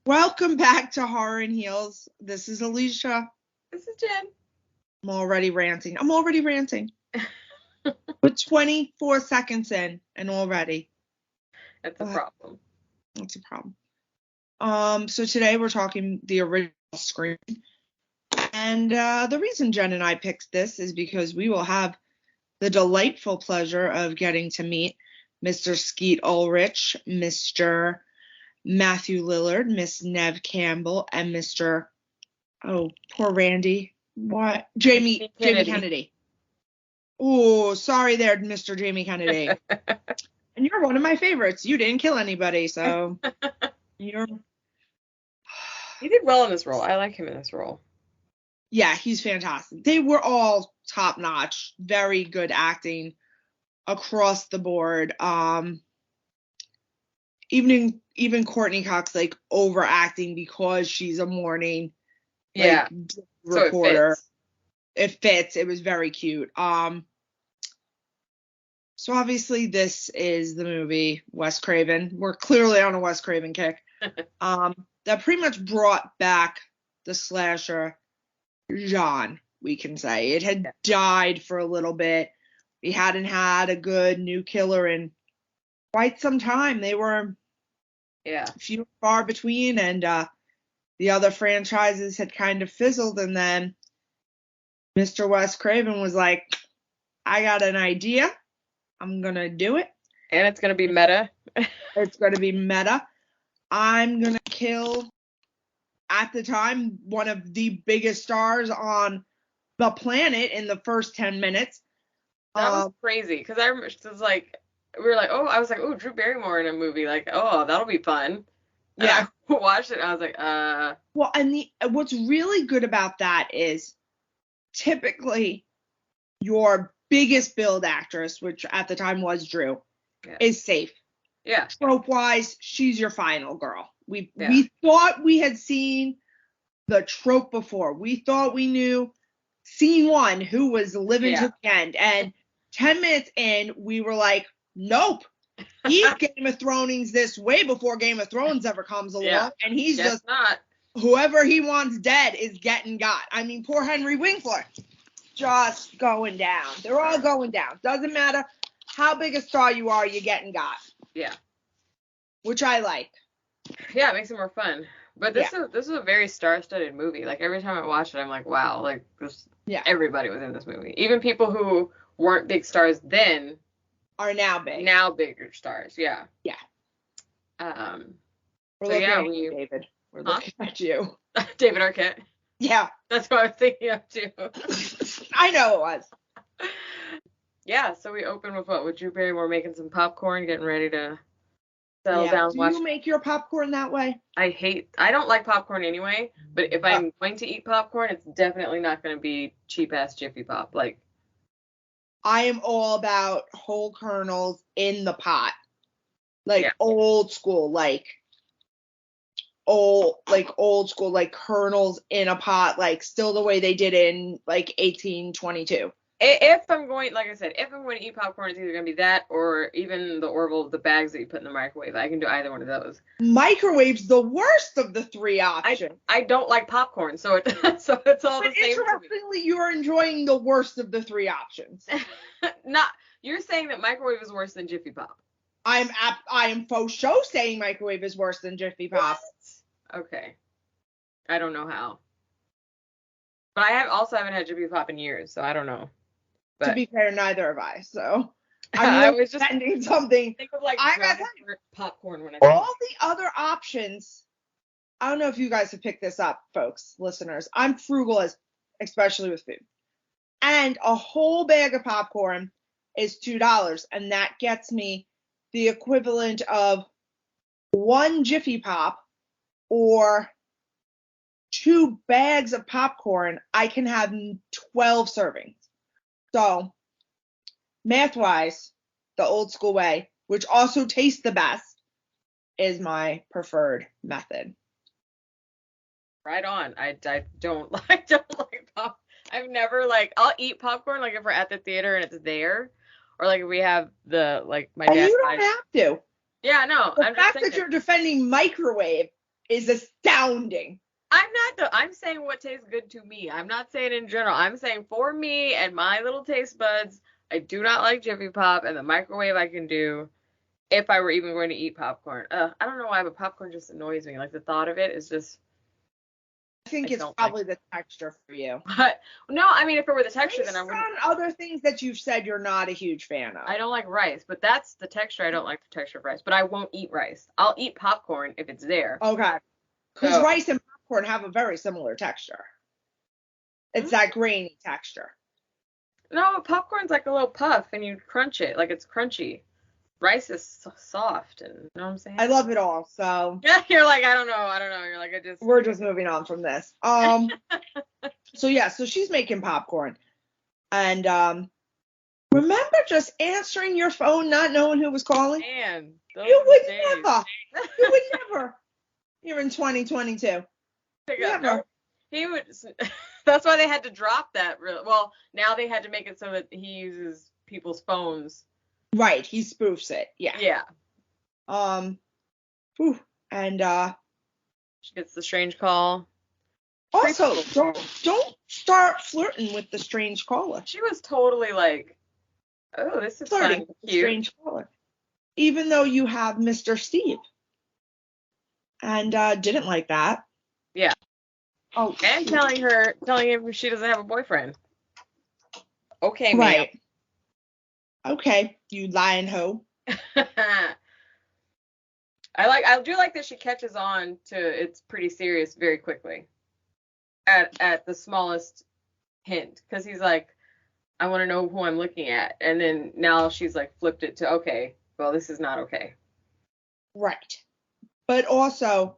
Welcome back to Horror and Heels. This is Alicia. This is Jen. I'm already ranting. We're 24 seconds in and already. That's a problem. That's a problem. So today we're talking the original Scream. And the reason Jen and I picked this is because we will have the delightful pleasure of getting to meet Mr. Skeet Ulrich, Mr. Matthew Lillard, Miss Nev Campbell, and Mr. Oh, poor Randy. What? Jamie Kennedy. Oh, sorry there, Mr. Jamie Kennedy. And you're one of my favorites. You didn't kill anybody, so you're... He did well in this role. I like him in this role. Yeah, he's fantastic. They were all top-notch, very good acting across the board. Even Courtney Cox, like, overacting because she's a morning reporter. So it fits. It was very cute. So obviously this is the movie Wes Craven. We're clearly on a Wes Craven kick. That pretty much brought back the slasher genre, we can say. It had died for a little bit. We hadn't had a good new killer in quite some time. They were few and far between, and the other franchises had kind of fizzled, and then Mr. Wes Craven was like, I got an idea. I'm going to do it. And it's going to be meta. It's going to be meta. I'm going to kill, at the time, one of the biggest stars on the planet in the first 10 minutes. That was crazy, because I remember it was like, I was like, oh, Drew Barrymore in a movie, like, oh, that'll be fun. Yeah. And I watched it, and I was like, Well, and what's really good about that is typically your biggest build actress, which at the time was Drew, is safe. Yeah. Trope-wise, she's your final girl. We thought we had seen the trope before. We thought we knew scene one who was living to the end. And 10 minutes in, we were like, nope. He's Game of Thrones this way before Game of Thrones ever comes along. Yeah. And he's just not. Whoever he wants dead is getting got. I mean, poor Henry Winkler. Just going down. They're all going down. Doesn't matter how big a star you are, you're getting got. Yeah. Which I like. Yeah, it makes it more fun. But this is a very star-studded movie. Like, every time I watch it, I'm like, wow, like, everybody was in this movie. Even people who weren't big stars then are now big. Now bigger stars, yeah. Yeah. We're looking at you, David. We're looking at you. David Arquette. Yeah. That's what I was thinking of, too. I know it was. Yeah, so we open with what? With Drew Barrymore making some popcorn, getting ready to settle down. Do you make your popcorn that way? I don't like popcorn anyway, but if I'm going to eat popcorn, it's definitely not going to be cheap-ass Jiffy Pop. Like, I am all about whole kernels in the pot. Like, old school, like old school, like kernels in a pot, like still the way they did in like 1822. If I'm going, like I said, if I'm going to eat popcorn, it's either going to be that or even the Orville, the bags that you put in the microwave. I can do either one of those. Microwave's the worst of the three options. I don't like popcorn, so it's all the same. Interestingly, you're enjoying the worst of the three options. You're saying that microwave is worse than Jiffy Pop. I am faux show saying microwave is worse than Jiffy Pop. What? Okay. I don't know how. But I haven't had Jiffy Pop in years, so I don't know. But, to be fair, neither have I. So I was just sending something. Think of like popcorn when I all the other options. I don't know if you guys have picked this up, folks, listeners. I'm frugal especially with food. And a whole bag of popcorn is $2, and that gets me the equivalent of one Jiffy Pop or 2 bags of popcorn. I can have 12 servings. So, math-wise, the old school way, which also tastes the best, is my preferred method. Right on. I don't like pop. I've never I'll eat popcorn if we're at the theater and it's there, or if we have my dad. You don't have to. Yeah, no. The fact that you're defending microwave is astounding. I'm saying what tastes good to me. I'm not saying in general. I'm saying for me and my little taste buds, I do not like Jiffy Pop, and the microwave I can do if I were even going to eat popcorn. I don't know why, but popcorn just annoys me. Like, the thought of it is just... I think it's probably the texture for you. But, no, I mean, if it were the texture, then I wouldn't... other things that you've said you're not a huge fan of. I don't like rice, but that's the texture. I don't like the texture of rice, but I won't eat rice. I'll eat popcorn if it's there. Okay. Because rice and popcorn have a very similar texture. It's that grainy texture. No, popcorn's like a little puff, and you crunch it. Like, it's crunchy. Rice is soft, and you know what I'm saying? I love it all, so. Yeah, you're like, I don't know. You're like, We're just moving on from this. So she's making popcorn. And, remember just answering your phone, not knowing who was calling? Man, you would never. You're in 2022. Never. He would. That's why they had to drop that. Well, now they had to make it so that he uses people's phones. Right, he spoofs it. Yeah. Yeah. And she gets the strange call. Also, don't start flirting with the strange caller. She was totally like, oh, this is flirting with the strange caller. Even though you have Mr. Steve. And didn't like that. Yeah. Oh. And telling him she doesn't have a boyfriend. Okay, right. Ma'am. Okay, you lying hoe. I do like that she catches on to it's pretty serious very quickly. At the smallest hint, because he's like, I want to know who I'm looking at, and then now she's like flipped it to, okay, well, this is not okay. Right. But also,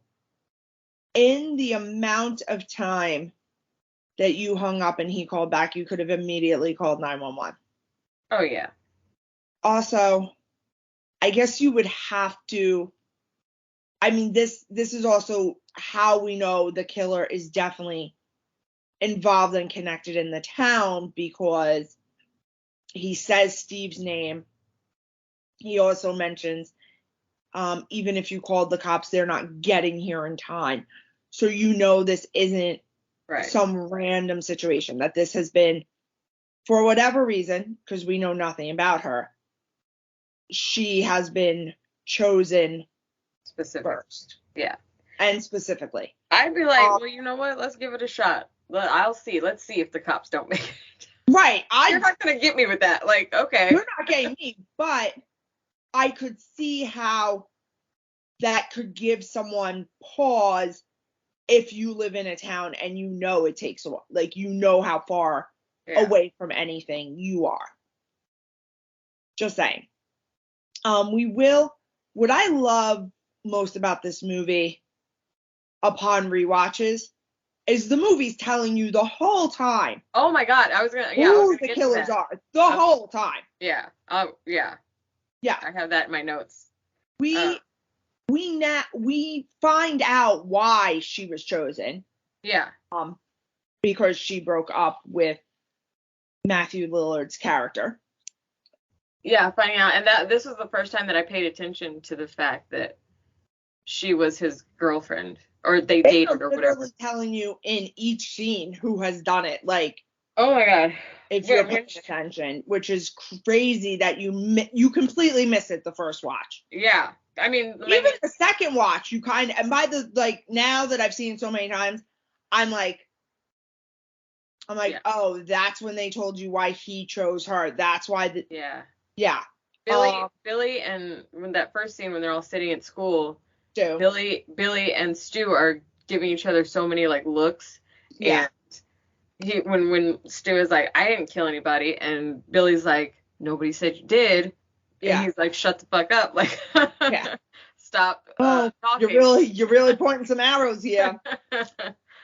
in the amount of time that you hung up and he called back, you could have immediately called 911. Oh, yeah. Also, I guess you would have to, I mean, this is also how we know the killer is definitely involved and connected in the town, because he says Steve's name. He also mentions, even if you called the cops, they're not getting here in time. So you know this isn't some random situation, that this has been, for whatever reason, because we know nothing about her, she has been chosen first. Yeah. And specifically. I'd be like, well, you know what? Let's give it a shot. I'll see. Let's see if the cops don't make it. Right. You're not going to get me with that. Like, okay. You're not getting me, but I could see how that could give someone pause if you live in a town and you know it takes a while. Like, you know how far away from anything you are. Just saying. What I love most about this movie upon rewatches is the movie's telling you the whole time. Oh my God, who the killers are the whole time. Yeah. Yeah. I have that in my notes. We find out why she was chosen. Yeah. Because she broke up with Matthew Lillard's character. Yeah, finding out, and this was the first time that I paid attention to the fact that she was his girlfriend, or they dated or whatever. They're literally telling you in each scene who has done it. Like, oh my God, if you're paying attention, which is crazy that you completely miss it the first watch. Yeah, I mean, even the second watch, you kind of, and by the, like, now that I've seen it so many times, I'm like, oh, that's when they told you why he chose her. That's why yeah. Billy, and when that first scene when they're all sitting at school, Billy and Stu are giving each other so many like looks. Yeah. And when Stu is like, I didn't kill anybody, and Billy's like, nobody said you did. Yeah. And he's like, shut the fuck up, like, stop talking. You're really pointing some arrows here.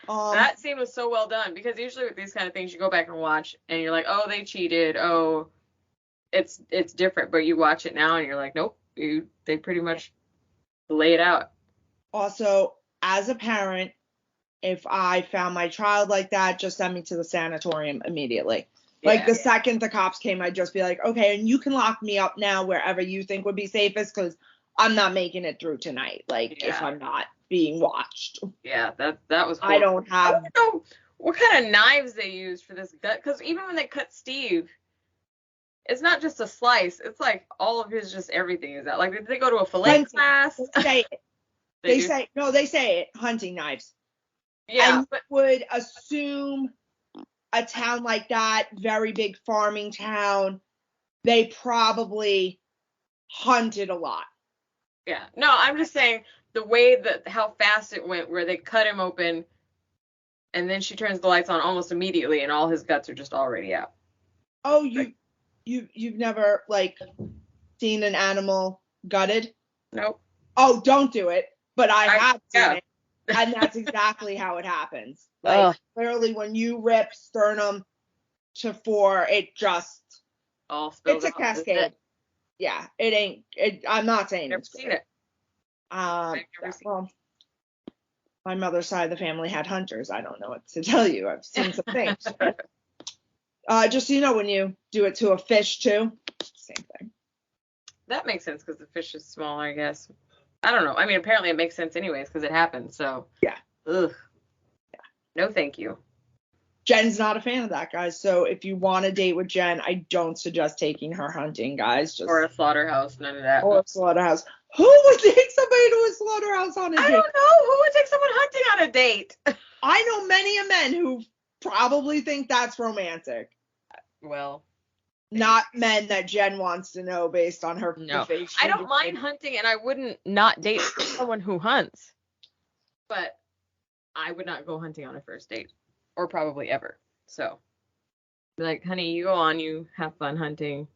That scene was so well done, because usually with these kind of things you go back and watch and you're like, oh, they cheated, oh, it's different, but you watch it now and you're like, nope, they pretty much lay it out. Also, as a parent, if I found my child like that, just send me to the sanatorium immediately. Like, the second the cops came, I'd just be like, okay, and you can lock me up now wherever you think would be safest, because I'm not making it through tonight, like, if I'm not. being watched. Yeah, that was I horrible. don't have. I don't know what kind of knives they used for this gut, because even when they cut Steve, it's not just a slice. It's like all of his, just everything is out. Like, did they go to a fillet class? They say it. They say it, hunting knives. Yeah, and would assume a town like that, very big farming town, they probably hunted a lot. yeah. No, I'm just saying the way that how fast it went, where they cut him open, and then she turns the lights on almost immediately, and all his guts are just already out. Oh, you've never like seen an animal gutted? Nope. Oh, don't do it. But I have seen it, and that's exactly how it happens. Like clearly, when you rip sternum to fore, it just all spills it's a cascade. Yeah, it ain't. I'm not saying never it's seen it. Well, my mother's side of the family had hunters. I don't know what to tell you. I've seen some things. Just so you know, when you do it to a fish too, same thing. That makes sense because the fish is smaller, I guess. I don't know. I mean, apparently it makes sense anyways because it happened. So yeah. Ugh. Yeah. No, thank you. Jen's not a fan of that, guys. So if you want to date with Jen, I don't suggest taking her hunting, guys. Or a slaughterhouse, none of that. Or a slaughterhouse. Who would take somebody to a slaughterhouse on a date? I don't know. Who would take someone hunting on a date? I know many a men who probably think that's romantic. Well, not men that Jen wants to know based on her. No, I don't mind hunting, and I wouldn't not date someone who hunts. But I would not go hunting on a first date, or probably ever. So, like, honey, you go on, you have fun hunting.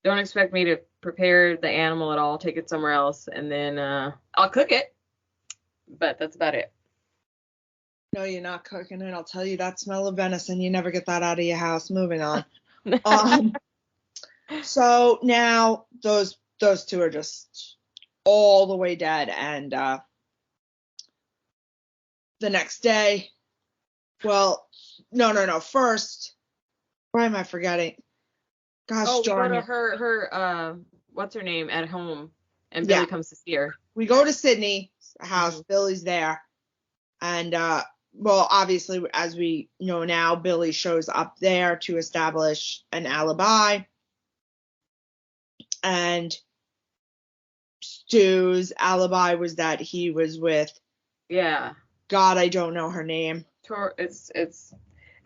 Don't expect me to prepare the animal at all. Take it somewhere else, and then I'll cook it. But that's about it. No, you're not cooking it. I'll tell you that smell of venison. You never get that out of your house. Moving on. So now those two are just all the way dead, and the next day, well, no. First, why am I forgetting? Gosh, we go to her what's her name at home, and Billy comes to see her. We go to Sydney's house. Mm-hmm. Billy's there, and well, obviously, as we know now, Billy shows up there to establish an alibi. And Stu's alibi was that he was with. Yeah. God, I don't know her name. It's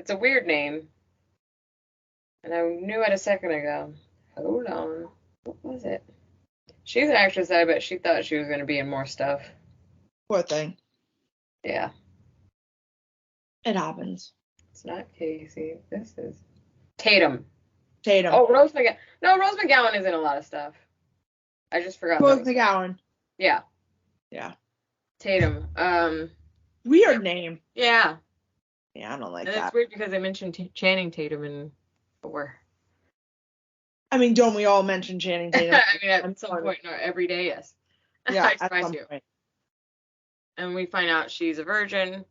a weird name. And I knew it a second ago. Hold on. What was it? She's an actress, I bet she thought she was going to be in more stuff. Poor thing. Yeah. It happens. It's not Casey. This is Tatum. Oh, Rose McGowan. No, Rose McGowan is in a lot of stuff. I just forgot. Rose McGowan. Yeah. Yeah. Tatum. Weird name. Yeah. Yeah, I don't like that. And it's weird because they mentioned Channing Tatum in 4. I mean, don't we all mention Channing Tatum? I mean, at some point, no, every day, yes. Yeah, I at some point. And we find out she's a virgin.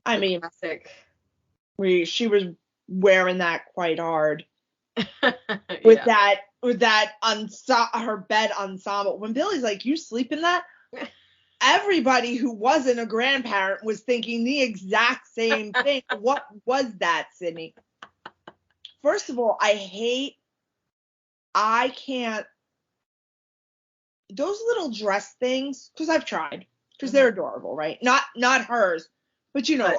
I mean, classic. She was wearing that quite hard with that her bed ensemble. When Billy's like, "You sleep in that?" Everybody who wasn't a grandparent was thinking the exact same thing. What was that, Sydney? First of all, I can't those little dress things, because I've tried, because they're adorable, right? Not hers, but you know,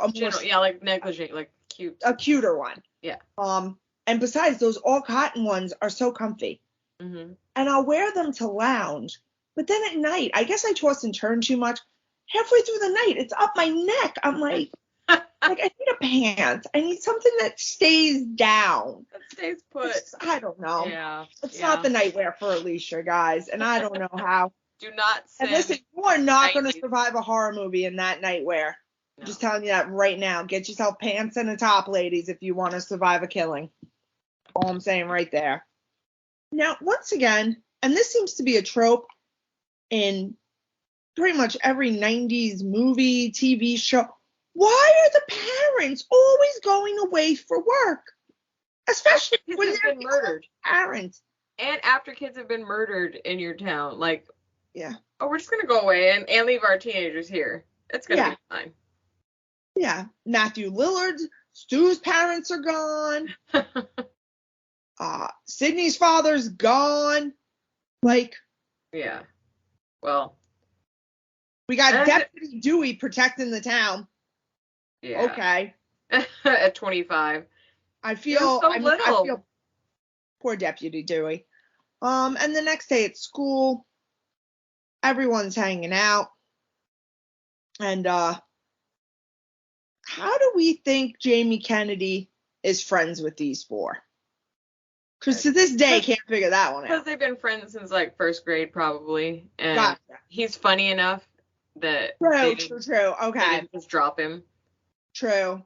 like negligee, like cute, a cuter one. Yeah. And besides, those all cotton ones are so comfy. Mm-hmm. And I'll wear them to lounge, but then at night, I guess I toss and turn too much. Halfway through the night, it's up my neck. I'm like, I need a pant. I need something that stays down. That stays put. I don't know. Yeah. It's not the nightwear for Elicia, guys, and I don't know how. Do not send. And listen, you are not going to survive a horror movie in that nightwear. No. I'm just telling you that right now. Get yourself pants and a top, ladies, if you want to survive a killing. All I'm saying right there. Now, once again, and this seems to be a trope in pretty much every 90s movie, TV show. Why are the parents always going away for work? Especially when they're been murdered. Parents. And after kids have been murdered in your town. Like, Yeah. Oh, we're just gonna go away and leave our teenagers here. It's gonna be fine. Yeah. Matthew Lillard, Stu's parents are gone. Sydney's father's gone. Like, yeah. Well, we got Deputy Dewey protecting the town. Yeah. Okay. At 25. I feel little. I feel poor Deputy Dewey. And the next day at school, everyone's hanging out. And how do we think Jamie Kennedy is friends with these four? Because to this day, can't figure that one out. Because they've been friends since like first grade, probably, and Gotcha. He's funny enough that True. Okay. They didn't just drop him. True.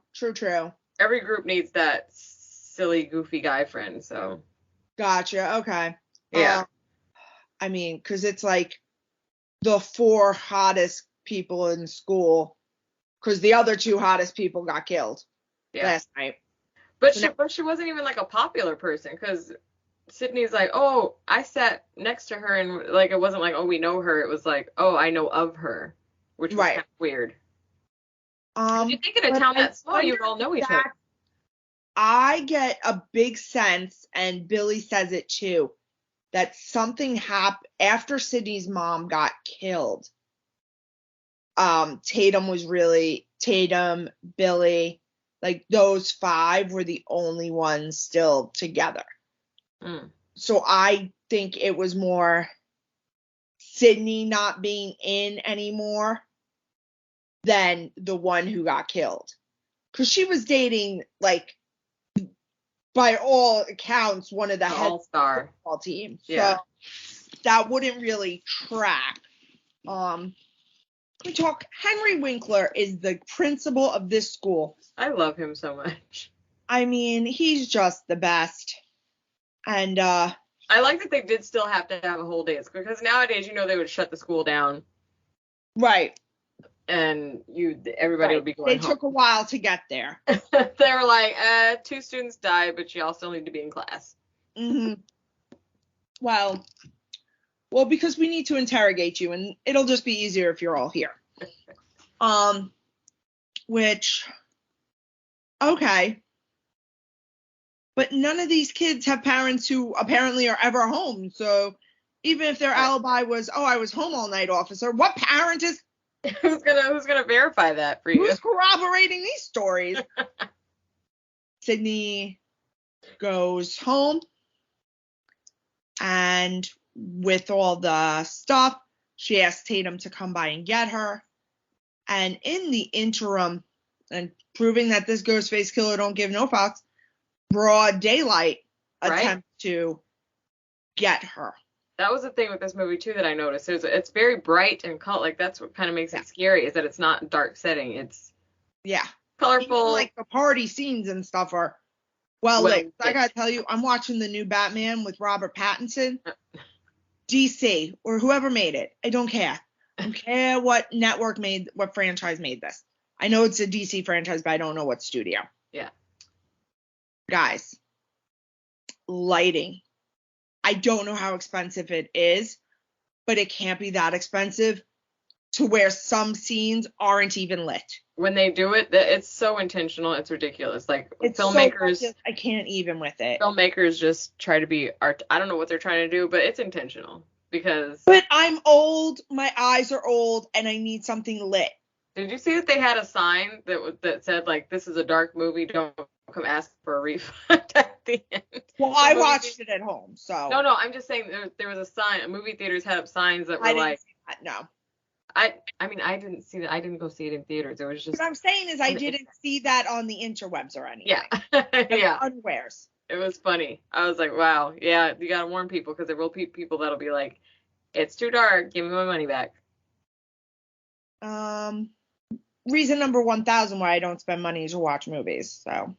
Every group needs that silly, goofy guy friend. So. Gotcha. Okay. Yeah. I mean, because it's like the four hottest people in school, because the other two hottest people got killed last night. But she wasn't even like a popular person, because Sydney's like, oh, I sat next to her, and like it wasn't like, oh, we know her. It was like, oh, I know of her, which was kind of weird. You think in a town that small, you all know each other. I get a big sense, and Billy says it too, that something happened after Sydney's mom got killed. Tatum, Billy, like those five were the only ones still together. So I think it was more Sydney not being in anymore than the one who got killed. Because she was dating, like, by all accounts, one of the head all-star football teams. Yeah. So that wouldn't really track. We talk. Henry Winkler is the principal of this school. I love him so much. I mean, he's just the best. And I like that they did still have to have a whole day, because nowadays, they would shut the school down. Right. And everybody would be going home. They took a while to get there. They were like, 2 students died, but y'all still need to be in class. Mm-hmm. Well, because we need to interrogate you, and it'll just be easier if you're all here. Okay. But none of these kids have parents who apparently are ever home. So even if their alibi was, oh, I was home all night, officer, what parent is... Who's gonna verify that for you? Who's corroborating these stories? Sydney goes home, and with all the stuff, she asks Tatum to come by and get her. And in the interim, and proving that this Ghostface killer don't give no fucks, broad daylight attempt to get her. That was the thing with this movie too that I noticed. It's very bright and color. Like that's what kind of makes it scary, is that it's not dark setting. It's colorful. Even, like the party scenes and stuff are well lit. I gotta tell you, I'm watching the new Batman with Robert Pattinson. DC or whoever made it, I don't care. I don't care what what franchise made this. I know it's a DC franchise, but I don't know what studio. Yeah. Guys, lighting. I don't know how expensive it is, but it can't be that expensive to where some scenes aren't even lit. When they do it, it's so intentional, it's ridiculous. Like, it's filmmakers... So I can't even with it. Filmmakers just try to be art. I don't know what they're trying to do, but it's intentional. Because... But I'm old, my eyes are old, and I need something lit. Did you see that they had a sign that said, like, this is a dark movie, don't come ask for a refund at the end? Well, I watched it at home, so... No, I'm just saying there was a sign. Movie theaters had up signs that were like... See that, no. I mean, I didn't see that. I didn't go see it in theaters. It was just... What I'm saying is I didn't see that on the interwebs or anything. Yeah. Yeah. Unwares. It was funny. I was like, wow, yeah, you gotta warn people, because there will be people that'll be like, it's too dark, give me my money back. Reason number 1,000 why I don't spend money is to watch movies. So,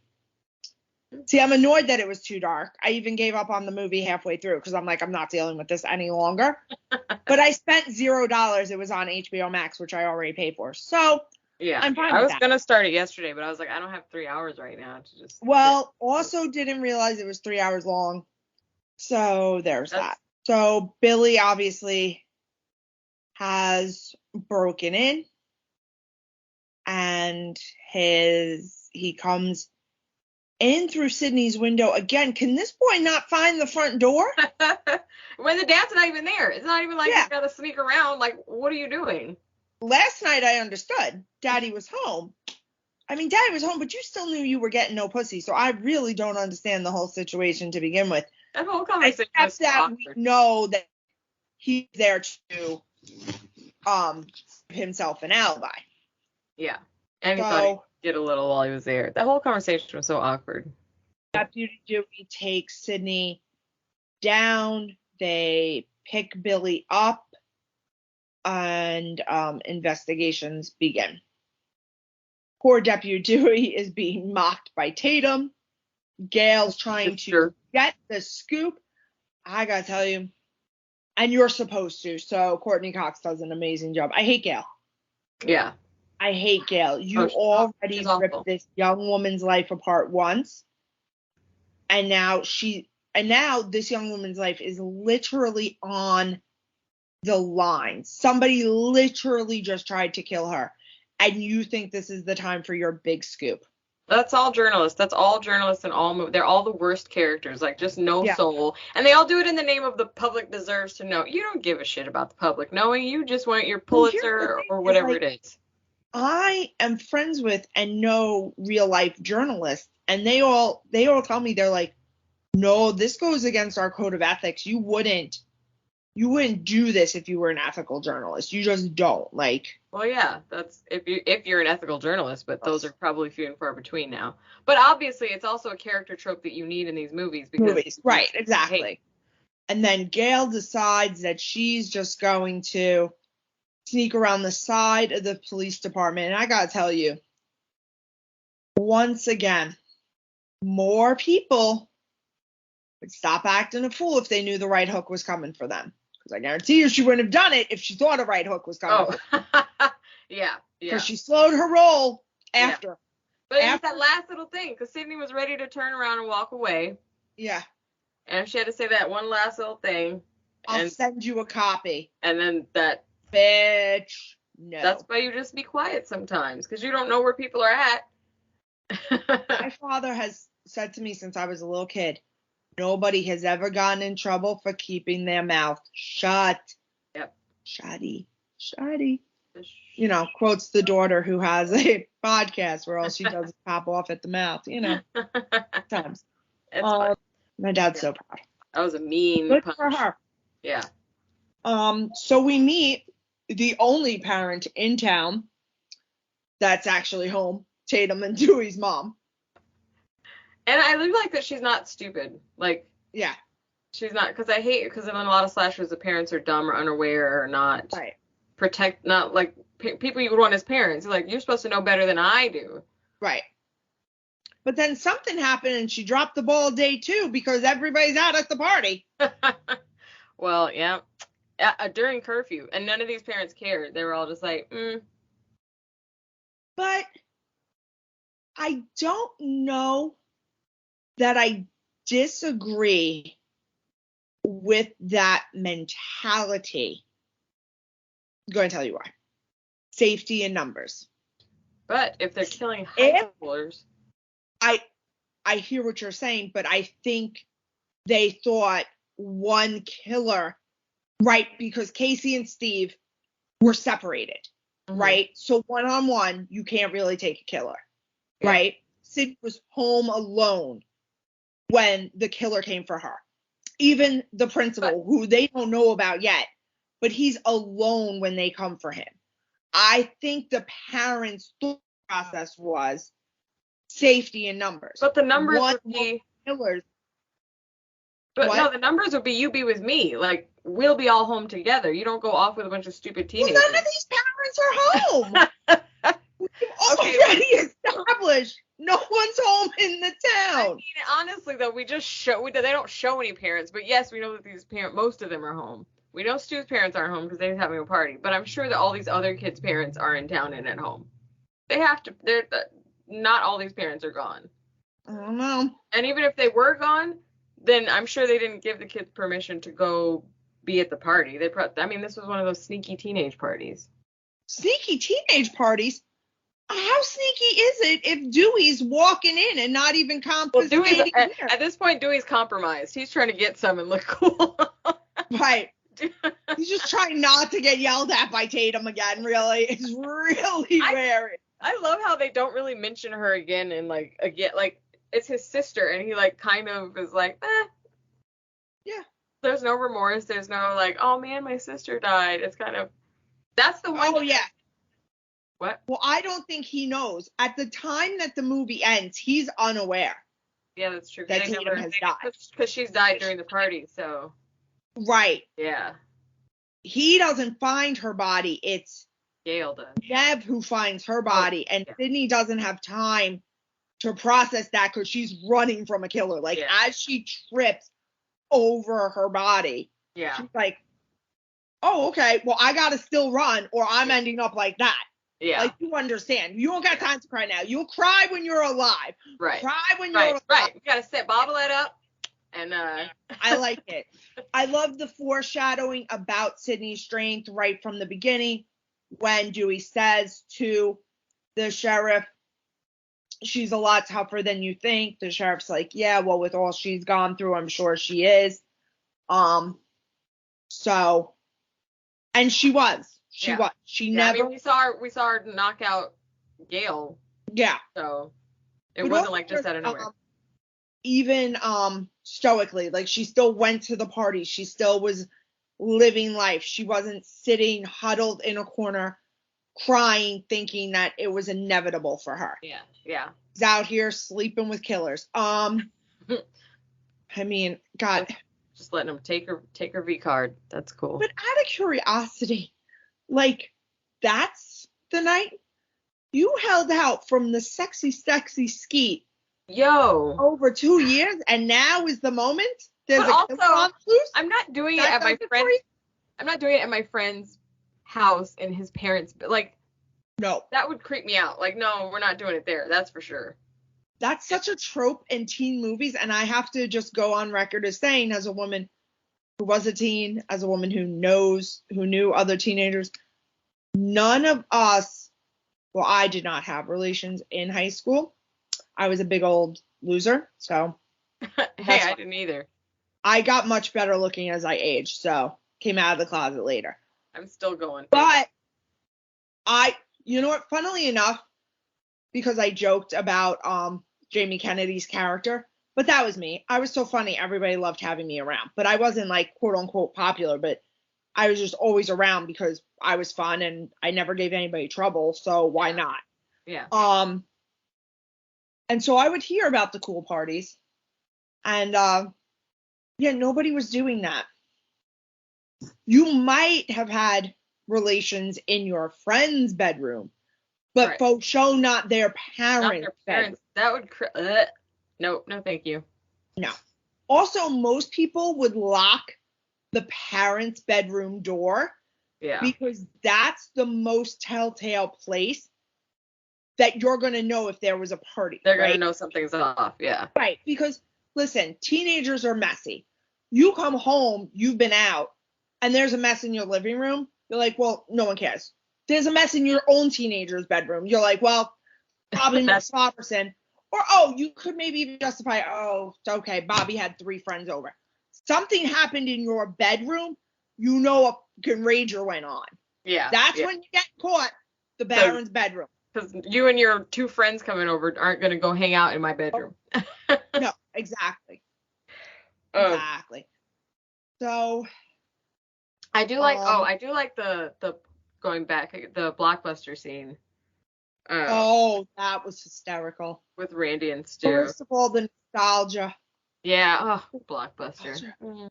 see, I'm annoyed that it was too dark. I even gave up on the movie halfway through because I'm like, I'm not dealing with this any longer. But I spent $0. It was on HBO Max, which I already paid for. So, yeah, I'm fine I with was gonna start it yesterday, but I was like, I don't have 3 hours right now to just. Well, also didn't realize it was 3 hours long. So there's that. So Billy obviously has broken in, and he comes in through Sydney's window again. Can this boy not find the front door? When the dad's not even there. It's not even like Yeah. you gotta sneak around. Like, what are you doing? Last night I understood. Daddy was home. I mean, Daddy was home, but you still knew you were getting no pussy, so I really don't understand the whole situation to begin with. That whole conversation was Except that awkward. we know that he's there to himself an alibi. Yeah. And he thought he'd get a little while he was there. That whole conversation was so awkward. Deputy Dewey takes Sydney down. They pick Billy up, and investigations begin. Poor Deputy Dewey is being mocked by Tatum. Gail's trying to get the scoop. I gotta tell you, and you're supposed to. So Courtney Cox does an amazing job. I hate Gail. Yeah. I hate Gail. You already ripped this young woman's life apart once, and now this young woman's life is literally on the line. Somebody literally just tried to kill her, and you think this is the time for your big scoop. That's all journalists. That's all journalists in all movies. They're all the worst characters, like just no soul. And they all do it in the name of the public deserves to know. You don't give a shit about the public knowing. You just want your Pulitzer or whatever it is. I am friends with and know real life journalists, and they all tell me, they're like, no, this goes against our code of ethics. You wouldn't do this if you were an ethical journalist. You just don't. Like, well, yeah, that's if you're an ethical journalist, but those are probably few and far between now. But obviously, it's also a character trope that you need in these movies because right, exactly. And then Gail decides that she's just going to sneak around the side of the police department. And I gotta tell you, once again, more people would stop acting a fool if they knew the right hook was coming for them. Because I guarantee you she wouldn't have done it if she thought a right hook was coming. Yeah. Because she slowed her roll after. Yeah. But it was that last little thing, because Sydney was ready to turn around and walk away. Yeah. And she had to say that one last little thing. I'll send you a copy. And then that. Bitch. No. That's why you just be quiet sometimes, because you don't know where people are at. My father has said to me since I was a little kid, nobody has ever gotten in trouble for keeping their mouth shut. Yep. Shutty. You know, quotes the daughter who has a podcast where all she does is pop off at the mouth, you know. Sometimes. It's fun. My dad's so proud. That was a mean Good punch. for her. Yeah. So we meet the only parent in town that's actually home, Tatum and Dewey's mom. And I really like that she's not stupid. Like, yeah. She's not, because I hate, because in a lot of slashers, the parents are dumb or unaware or not. Right. Not like people you would want as parents. Like, you're supposed to know better than I do. Right. But then something happened and she dropped the ball day 2 because everybody's out at the party. Well, yeah. During curfew. And none of these parents cared. They were all just like, But I don't know that I disagree with that mentality. I'm going to tell you why. Safety in numbers. But if they're killing high schoolers. I hear what you're saying, but I think they thought one killer, right? Because Casey and Steve were separated, right? So one-on-one, you can't really take a killer, right? Sid was home alone when the killer came for her. Even the principal, who they don't know about yet, but he's alone when they come for him. I think the parents' thought process was safety in numbers. But the numbers would be killers. But no, the numbers would be you be with me. Like, we'll be all home together. You don't go off with a bunch of stupid teenagers. Well, none of these parents are home. We've already established no one's home in the town. I mean, honestly, though, we just show they don't show any parents. But yes, we know that these parents, most of them are home. We know Stu's parents aren't home because they're having a party. But I'm sure that all these other kids' parents are in town and at home. They have to. Not all these parents are gone. I don't know. And even if they were gone, then I'm sure they didn't give the kids permission to go be at the party. This was one of those sneaky teenage parties. Sneaky teenage parties? How sneaky is it if Dewey's walking in and not even confiscating well, at this point, Dewey's compromised. He's trying to get some and look cool. Right. He's just trying not to get yelled at by Tatum again, really. It's really weird. I love how they don't really mention her again and it's his sister and he like kind of is like, Yeah. There's no remorse. There's no like, oh man, my sister died. It's kind of, that's the one. Oh, yeah. What? Well, I don't think he knows. At the time that the movie ends, he's unaware. Yeah, that's true. That Tatum has died. Because she's died during the party, so. Right. Yeah. He doesn't find her body. It's Gail does. Nev who finds her body, and Sydney doesn't have time to process that because she's running from a killer. Like, as she trips over her body, she's like, oh, okay, well, I gotta still run or I'm ending up like that. Yeah. Like, you understand. You don't got time to cry now. You'll cry when you're alive. Right. Cry when you're alive. Right. You gotta bottle that up. And I like it. I love the foreshadowing about Sydney's strength right from the beginning when Dewey says to the sheriff, she's a lot tougher than you think. The sheriff's like, yeah, well, with all she's gone through, I'm sure she is. So, and she was. She was. She never. we saw her knock out Gail. Yeah. So it wasn't like just out of nowhere. Even stoically, like she still went to the party. She still was living life. She wasn't sitting huddled in a corner crying, thinking that it was inevitable for her. Yeah. Yeah. She's out here sleeping with killers. I mean, God. Just letting them take her V card. That's cool. But out of curiosity, like, that's the night you held out from the sexy skeet. Yo. Over 2 years, and now is the moment. There's but also, I'm not doing it at my friend's. I'm not doing it at my friend's house and his parents. Like, no, that would creep me out. Like, no, we're not doing it there. That's for sure. That's such a trope in teen movies, and I have to just go on record as saying, as a woman who was a teen, as a woman who knew other teenagers, none of us. Well, I did not have relations in high school. I was a big old loser, so. Hey, I didn't either. I got much better looking as I aged, so came out of the closet later. I'm still going. But you know what, funnily enough, because I joked about Jamie Kennedy's character, but that was me. I was so funny. Everybody loved having me around, but I wasn't like quote unquote popular, but I was just always around because I was fun and I never gave anybody trouble, so why not? Yeah. And so I would hear about the cool parties. And, nobody was doing that. You might have had relations in your friend's bedroom, but folks show not their parents' bedroom. That would... No, thank you. No. Also, most people would lock the parents' bedroom door. Yeah. Because that's the most telltale place that you're going to know if there was a party. They're going to know something's off, yeah. Right, because, listen, teenagers are messy. You come home, you've been out, and there's a mess in your living room. You're like, well, no one cares. There's a mess in your own teenager's bedroom. You're like, well, probably Miss Robertson. Or, you could maybe even justify, okay, Bobby had 3 friends over. Something happened in your bedroom, you know a rager went on. Yeah. That's when you get caught, the Baron's bedroom. Because you and your 2 friends coming over aren't going to go hang out in my bedroom. No, exactly. Exactly. So. I do like the going back, the Blockbuster scene. That was hysterical. With Randy and Stu. First of all, the nostalgia. Yeah, Blockbuster. Mm-hmm.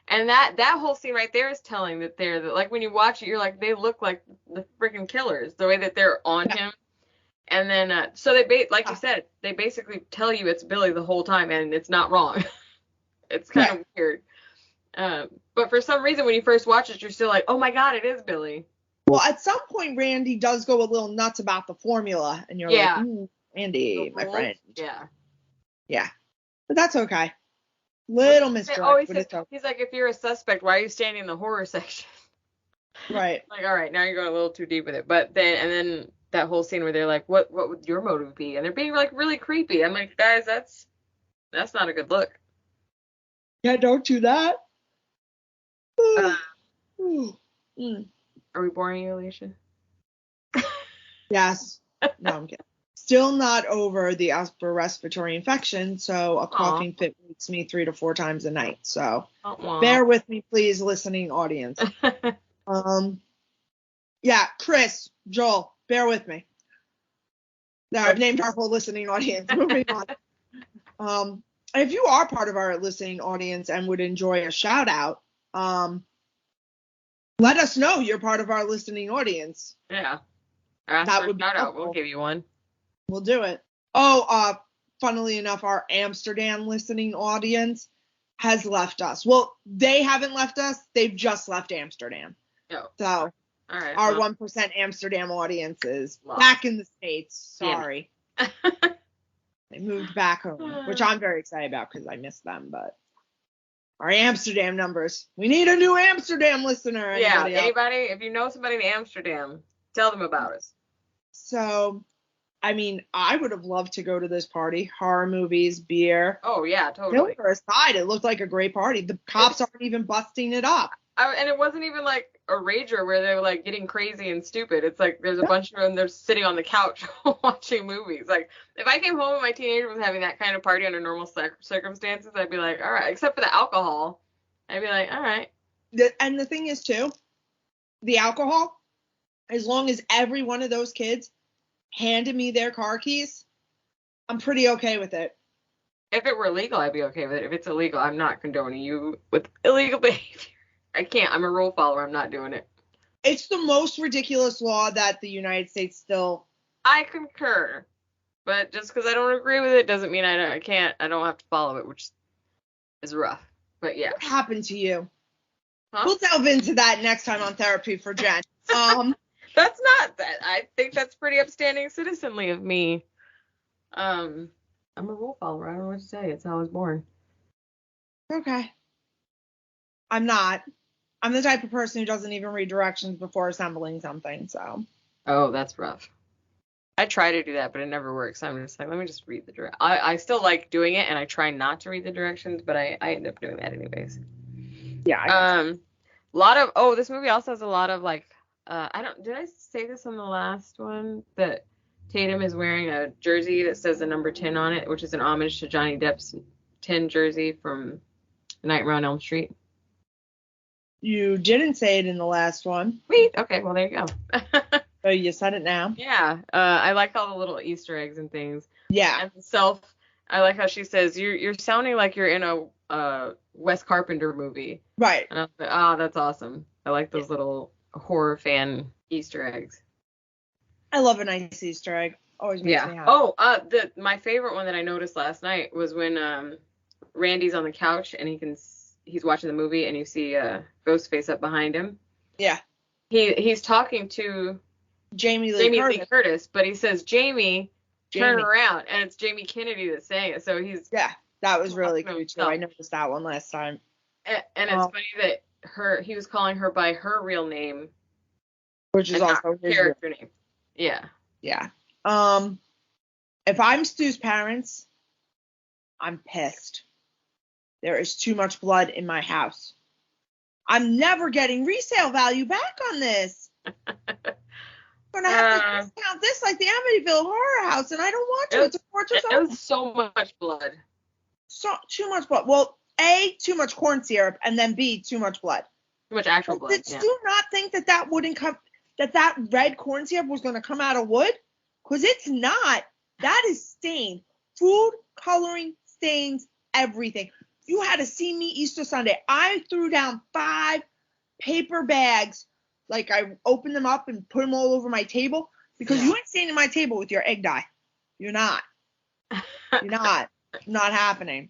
And that whole scene right there is telling that like when you watch it, you're like, they look like the freaking killers, the way that they're on him. And then, so they, like you said, they basically tell you it's Billy the whole time, and it's not wrong. It's kind of weird. But for some reason, when you first watch it, you're still like, oh my God, it is Billy. Well, at some point, Randy does go a little nuts about the formula, and you're like, Randy, my friend. Yeah. Yeah. But that's okay. Little Oh, misdirect, but it's okay. he's like, if you're a suspect, why are you standing in the horror section? Right. Like, all right, now you're going a little too deep with it. But then that whole scene where they're like, what would your motive be? And they're being like really creepy. I'm like, guys, that's not a good look. Yeah, don't do that. Uh, Mm. Are we boring you, Alicia? Yes. No, I'm kidding. Still not over the upper respiratory infection, so a coughing fit wakes me 3 to 4 times a night. So bear with me, please, listening audience. Yeah, Chris, Joel, bear with me. Now I've named our whole listening audience. Moving on. If you are part of our listening audience and would enjoy a shout out, let us know you're part of our listening audience. Yeah. That would be shout out. We'll give you one. We'll do it. Oh, funnily enough, our Amsterdam listening audience has left us. Well, they haven't left us. They've just left Amsterdam. Oh. So all right, our 1% Amsterdam audience is back in the States. Sorry. Yeah. They moved back home, which I'm very excited about because I miss them. But our Amsterdam numbers. We need a new Amsterdam listener. Anybody? If you know somebody in Amsterdam, tell them about us. So, I mean, I would have loved to go to this party. Horror movies, beer. Oh, yeah, totally. Silver aside, it looked like a great party. The cops aren't even busting it up. And it wasn't even like a rager where they were like getting crazy and stupid. It's like there's a bunch of them, they're sitting on the couch watching movies. Like, if I came home and my teenager was having that kind of party under normal circumstances, I'd be like, all right, except for the alcohol. I'd be like, all right. And the thing is, too, the alcohol, as long as every one of those kids handed me their car keys, I'm pretty okay with it. If it were legal, I'd be okay with it. If it's illegal, I'm not condoning you with illegal behavior. I can't. I'm a rule follower. I'm not doing it. It's the most ridiculous law that the United States still... I concur. But just because I don't agree with it doesn't mean I don't have to follow it, which is rough. But yeah. What happened to you? Huh? We'll delve into that next time on Therapy for Jen. That's not that. I think that's pretty upstanding citizenly of me. I'm a rule follower. I don't know what to say. It's how I was born. Okay. I'm not. I'm the type of person who doesn't even read directions before assembling something, so. Oh, that's rough. I try to do that, but it never works. I'm just like, let me just read the directions. I still like doing it, and I try not to read the directions, but I end up doing that anyways. Yeah. This movie also has a lot of like, did I say this on the last one? That Tatum is wearing a jersey that says the number 10 on it, which is an homage to Johnny Depp's 10 jersey from Nightmare on Elm Street. You didn't say it in the last one. Sweet. Okay, well, there you go. So you said it now. Yeah. I like all the little Easter eggs and things. Yeah. And I like how she says, you're sounding like you're in a Wes Carpenter movie. Right. And I was like, that's awesome. I like those little horror fan Easter eggs. I love a nice Easter egg. Always makes me happy. My favorite one that I noticed last night was when Randy's on the couch and he's watching the movie and you see Ghostface up behind him. Yeah. He's talking to Jamie Lee Curtis, but he says Jamie, turn around, and it's Jamie Kennedy that's saying it. So he's that was really cute too. I noticed that one last time. And it's funny that he was calling her by her real name, which is also his character name. Yeah. Yeah. If I'm Stu's parents, I'm pissed. There is too much blood in my house. I'm never getting resale value back on this. I'm gonna have to discount this like the Amityville Horror House, and I don't want to. It's a fortress. It was so much blood. So too much blood. Well, A, too much corn syrup, and then B, too much blood. Too much actual blood. Did Stu not think that wouldn't come? That red corn syrup was gonna come out of wood? Because it's not. That is stained. Food coloring stains everything. You had to see me Easter Sunday. I threw down 5 paper bags. Like, I opened them up and put them all over my table. Because you ain't staying at my table with your egg dye. You're not. You're not. Not happening.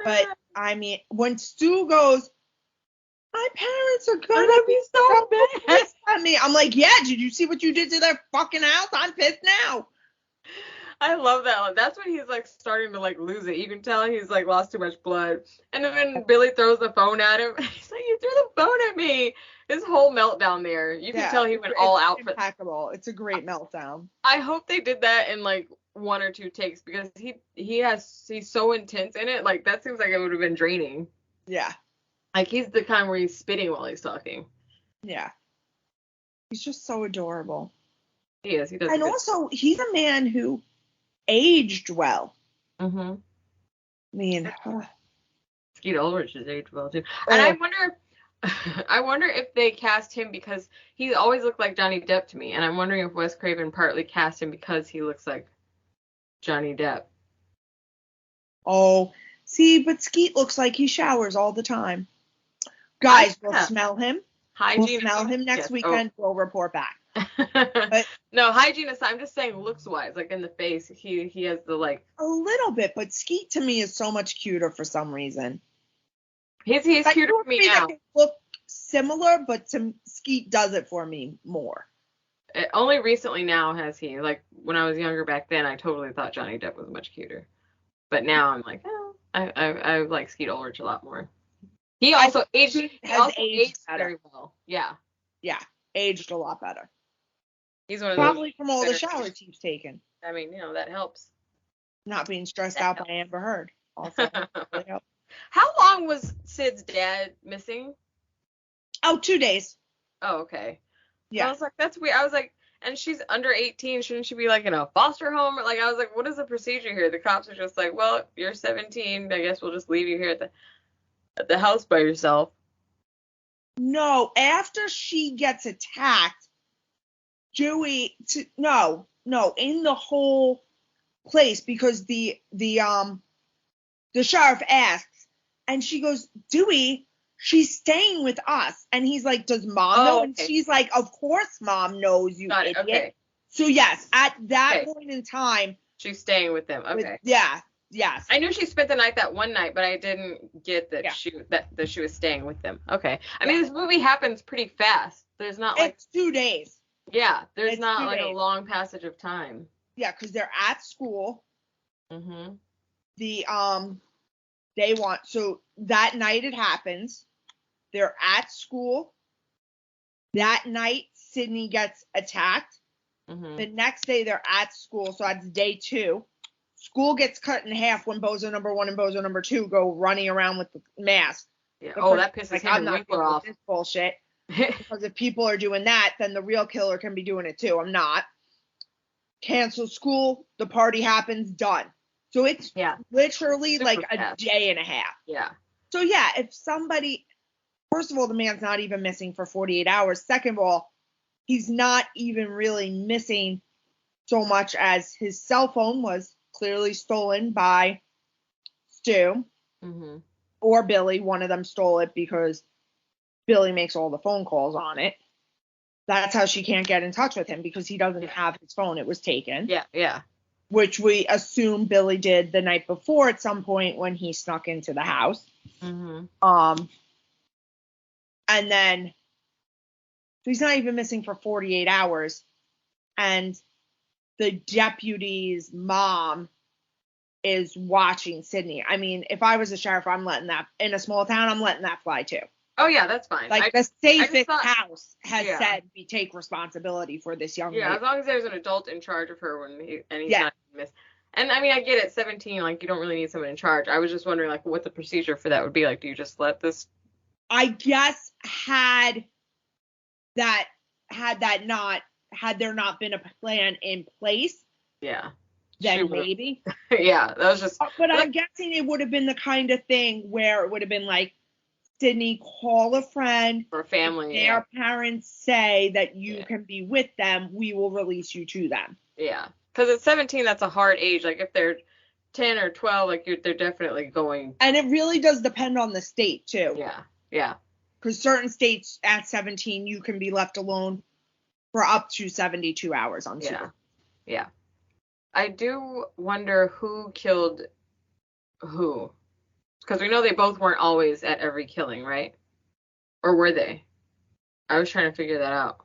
But, I mean, when Stu goes, my parents are gonna be so pissed at me. I'm like, yeah, did you see what you did to their fucking house? I'm pissed now. I love that. That's when he's like starting to like lose it. You can tell he's like lost too much blood. And then when Billy throws the phone at him, he's like, "You threw the phone at me." His whole meltdown there. You can tell he went all out for it. Impeccable. It's a great meltdown. I hope they did that in like 1 or 2 takes because he's so intense in it. Like that seems like it would have been draining. Yeah. Like he's the kind where he's spitting while he's talking. Yeah. He's just so adorable. He is. He does. And also, he's a man who aged well. Mm-hmm. I mean, Skeet Ulrich has aged well too. And I wonder if they cast him because he always looked like Johnny Depp to me, and I'm wondering if Wes Craven partly cast him because he looks like Johnny Depp. Oh, see, but Skeet looks like he showers all the time. Guys, we'll smell him. Hygiene. We'll smell him next weekend. Oh. We'll report back. But, no, hygiene aside, I'm just saying looks wise, like in the face, he has the like a little bit, but Skeet to me is so much cuter for some reason. He's like, cuter to me now. They look similar, but Skeet does it for me more. Only recently now has he. Like when I was younger back then, I totally thought Johnny Depp was much cuter, but now I'm like, oh, I like Skeet Ulrich a lot more. He also aged very well. Yeah. Yeah, aged a lot better. He's one of probably from all the showers he's taken. I mean, that helps. Not being stressed out by Amber Heard also really helps. How long was Sid's dad missing? Oh, 2 days. Oh, okay. Yeah. I was like, that's weird. I was like, and she's under 18. Shouldn't she be like in a foster home? Like, I was like, what is the procedure here? The cops are just like, well, you're 17. I guess we'll just leave you here at the house by yourself. No, after she gets attacked, Dewey, no, in the whole place, because the sheriff asks, and she goes, Dewey, she's staying with us. And he's like, does mom know? Okay. And she's like, of course mom knows, you idiot. Okay. So yes, at that point in time, she's staying with them. Okay. Yes. I knew she spent the night that one night, but I didn't get that she was staying with them. Okay. I mean, this movie happens pretty fast. There's not like it's 2 days. Yeah, there's not like a long passage of time. Yeah, because they're at school. Mhm. So that night it happens. They're at school. That night Sydney gets attacked. Mhm. The next day they're at school, so that's day 2. School gets cut in half when Bozo number 1 and Bozo number 2 go running around with the mask. Yeah. Oh, that pisses him I'm not off. This bullshit. Because if people are doing that, then the real killer can be doing it too. I'm not. Cancel school. The party happens. Done. So it's literally like a day and a half. Yeah. So yeah, if somebody, first of all, the man's not even missing for 48 hours. Second of all, he's not even really missing so much as his cell phone was clearly stolen by Stu or Billy. One of them stole it because Billy makes all the phone calls on it. That's how she can't get in touch with him, because he doesn't have his phone. It was taken. Yeah. Which we assume Billy did the night before at some point when he snuck into the house. Mm-hmm. And then, so he's not even missing for 48 hours. And the deputy's mom is watching Sydney. I mean, if I was a sheriff, I'm letting that, in a small town, I'm letting that fly too. Oh, yeah, that's fine. Like, the safest house has said we take responsibility for this young lady. Yeah, as long as there's an adult in charge of her he's not missed. And, I mean, I get it, 17, like, you don't really need someone in charge. I was just wondering, like, what the procedure for that would be. Like, do you just let this? I guess had there not been a plan in place, then maybe. Yeah, that was just. But I'm guessing it would have been the kind of thing where it would have been like, Sydney, call a friend or family. If their parents say that you can be with them, we will release you to them. Yeah, because at 17, that's a hard age. Like if they're 10 or 12, like they're definitely going. And it really does depend on the state too. Yeah. Because certain states at 17, you can be left alone for up to 72 hours on super. Yeah. I do wonder who killed who. Because we know they both weren't always at every killing, right? Or were they? I was trying to figure that out.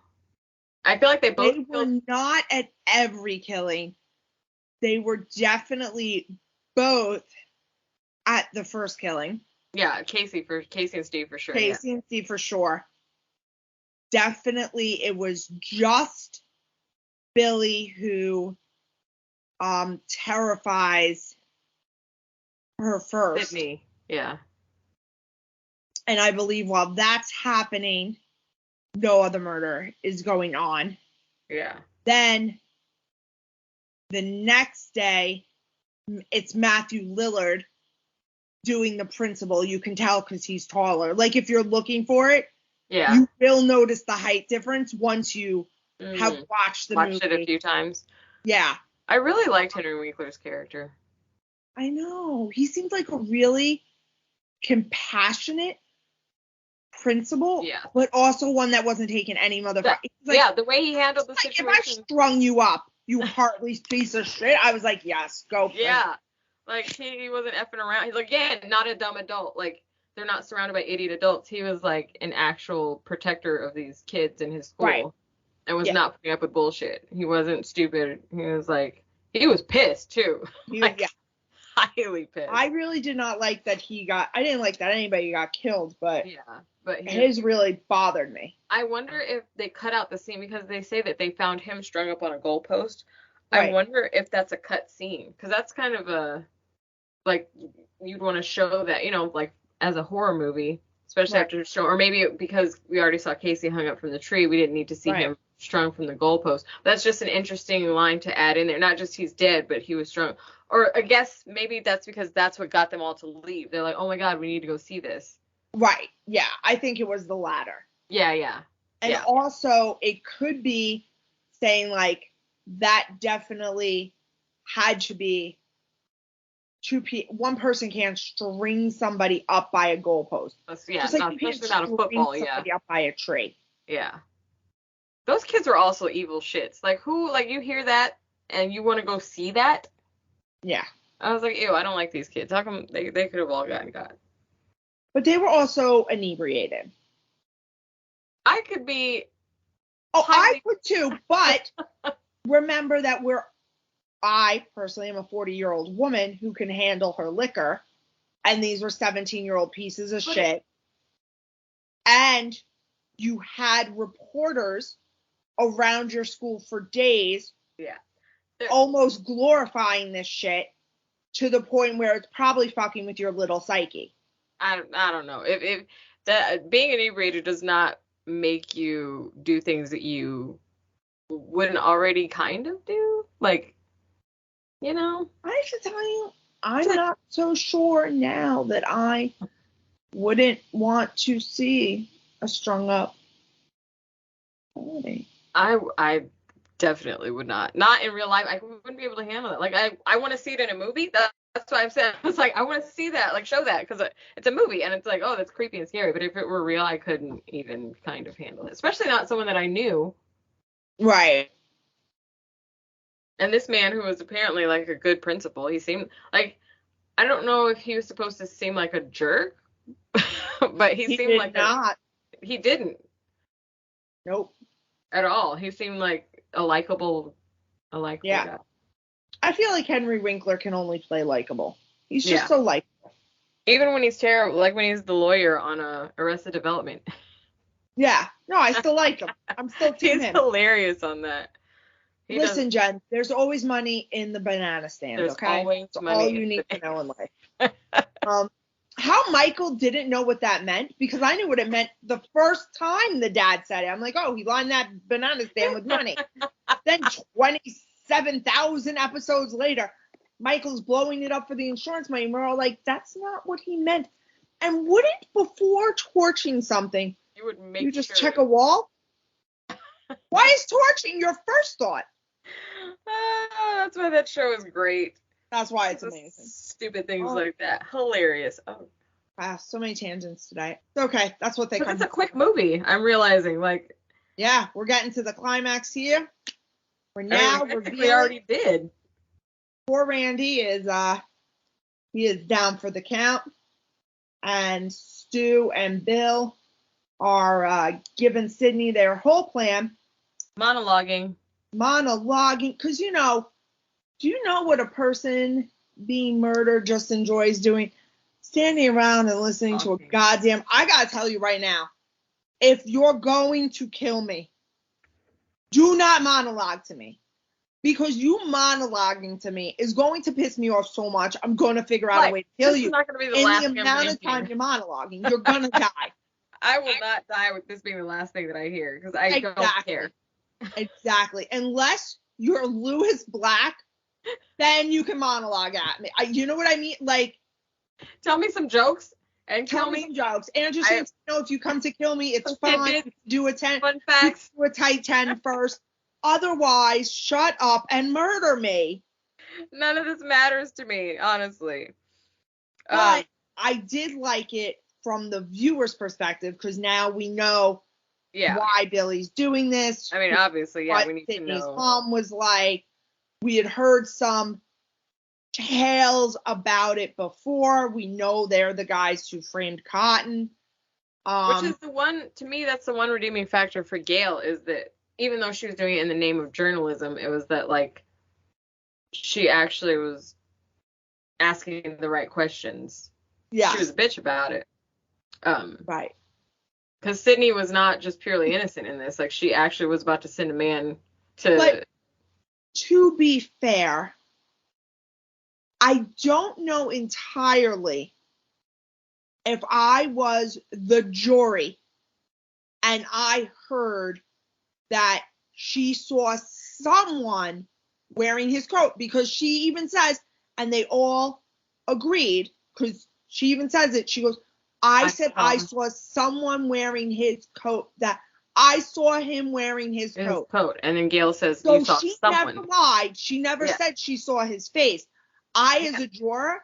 I feel like they both were not at every killing. they were definitely both at the first killing. Yeah, Casey and Steve for sure. Casey and Steve for sure. Definitely, it was just Billy who terrifies her first. Sydney, yeah. And I believe while that's happening, no other murder is going on. Yeah. Then the next day, it's Matthew Lillard doing the principal. You can tell because he's taller. Like, if you're looking for it, yeah, you will notice the height difference once you have watched the movie. Watched it a few times. Yeah. I really liked Henry Winkler's character. I know. He seemed like a really compassionate principal, but also one that wasn't taking any motherfucker. Like, the way he handled the situation. If I strung you up, you heartless piece of shit, I was like, yes, go for it. Yeah. Like, he wasn't effing around. He's like, yeah, not a dumb adult. Like, they're not surrounded by idiot adults. He was, like, an actual protector of these kids in his school. Right. And was not putting up with bullshit. He wasn't stupid. He was, like, he was pissed, too. Highly pissed. I really did not like that I didn't like that anybody got killed, but but his really bothered me. I wonder if they cut out the scene because they say that they found him strung up on a goalpost. Right. I wonder if that's a cut scene because that's kind of a, like, you'd want to show that, you know, like as a horror movie, especially after show, or maybe because we already saw Casey hung up from the tree, we didn't need to see him strung from the goalpost. That's just an interesting line to add in there. Not just he's dead, but he was strung. Or I guess maybe that's because that's what got them all to leave. They're like, oh my God, we need to go see this. Right. Yeah. I think it was the latter. Yeah. And also it could be saying like that definitely had to be one person can't string somebody up by a goalpost. Yeah, just like you can't especially not a football. Somebody up by a tree. Yeah. Those kids were also evil shits. Like, who, like, you hear that and you want to go see that? Yeah. I was like, ew, I don't like these kids. How come they could have all gotten got? But they were also inebriated. I could be. Oh, I could too, but remember that I personally am a 40-year-old woman who can handle her liquor, and these were 17-year-old pieces of shit. And you had reporters around your school for days, almost glorifying this shit to the point where it's probably fucking with your little psyche. I don't know. If that being inebriated does not make you do things that you wouldn't already kind of do, like, you know. I should tell you, I'm not so sure now that I wouldn't want to see a strung up holiday. I definitely would not. Not in real life. I wouldn't be able to handle it. Like, I want to see it in a movie. That's what I'm saying. It's like, I want to see that, like, show that, because it's a movie, and it's like, oh, that's creepy and scary. But if it were real, I couldn't even kind of handle it. Especially not someone that I knew. Right. And this man who was apparently, like, a good principal, he seemed like, I don't know if he was supposed to seem like a jerk, but he seemed like not. He didn't. Nope. At all. He seemed like a likable guy. I feel like Henry Winkler can only play likable. He's just so likable. Even when he's terrible, like when he's the lawyer on Arrested Development. Yeah. No, I still like him. I'm still team him. He's hilarious on that. Listen, Jen, there's always money in the banana stand, there's okay? Always That's money all you need to know in life. How Michael didn't know what that meant, because I knew what it meant the first time the dad said it. I'm like, oh, he lined that banana stand with money. Then 27,000 episodes later, Michael's blowing it up for the insurance money. And we're all like, that's not what he meant. And wouldn't, before torching something, you just check a wall? Why is torching your first thought? That's why that show is great. That's why it's amazing. Stupid things like that. Hilarious. Oh. Wow, so many tangents today. Okay, that's what they come. It's a quick movie. I'm realizing, like. Yeah, we're getting to the climax here. We're we already did. Poor Randy is down for the count, and Stu and Bill are giving Sydney their whole plan. Monologuing, because Do you know what a person being murdered just enjoys doing? Standing around and listening to a goddamn... I gotta tell you right now, if you're going to kill me, do not monologue to me. Because you monologuing to me is going to piss me off so much, I'm going to figure out a way to kill you. This is not going to be the in last the thing amount of time you're monologuing, you're going to die. I will not die with this being the last thing that I hear, because I don't care. Exactly. Unless you're Lewis Black, then you can monologue at me. You know what I mean? Like, tell me some jokes and tell me some jokes. And just you know, if you come to kill me, it's fine. Do a 10. Fun facts. Do a tight 10 first. Otherwise, shut up and murder me. None of this matters to me, honestly. But I did like it from the viewer's perspective, because now we know why Billy's doing this. I mean, obviously, what we need Sydney's to know. mom was like. We had heard some tales about it before. We know they're the guys who framed Cotton. Which is the one, to me, that's the one redeeming factor for Gail, is that even though she was doing it in the name of journalism, it was that, like, she actually was asking the right questions. Yeah. She was a bitch about it. Right. Because Sydney was not just purely innocent in this. Like, she actually was about to send a man to... But to be fair, I don't know entirely if I was the jury and I heard that she saw someone wearing his coat, because she even says, and they all agreed, because she even says it, she goes, I saw someone wearing his coat, that I saw him wearing his coat. And then Gail says, so you saw she someone. Never lied. She never said she saw his face. As a juror,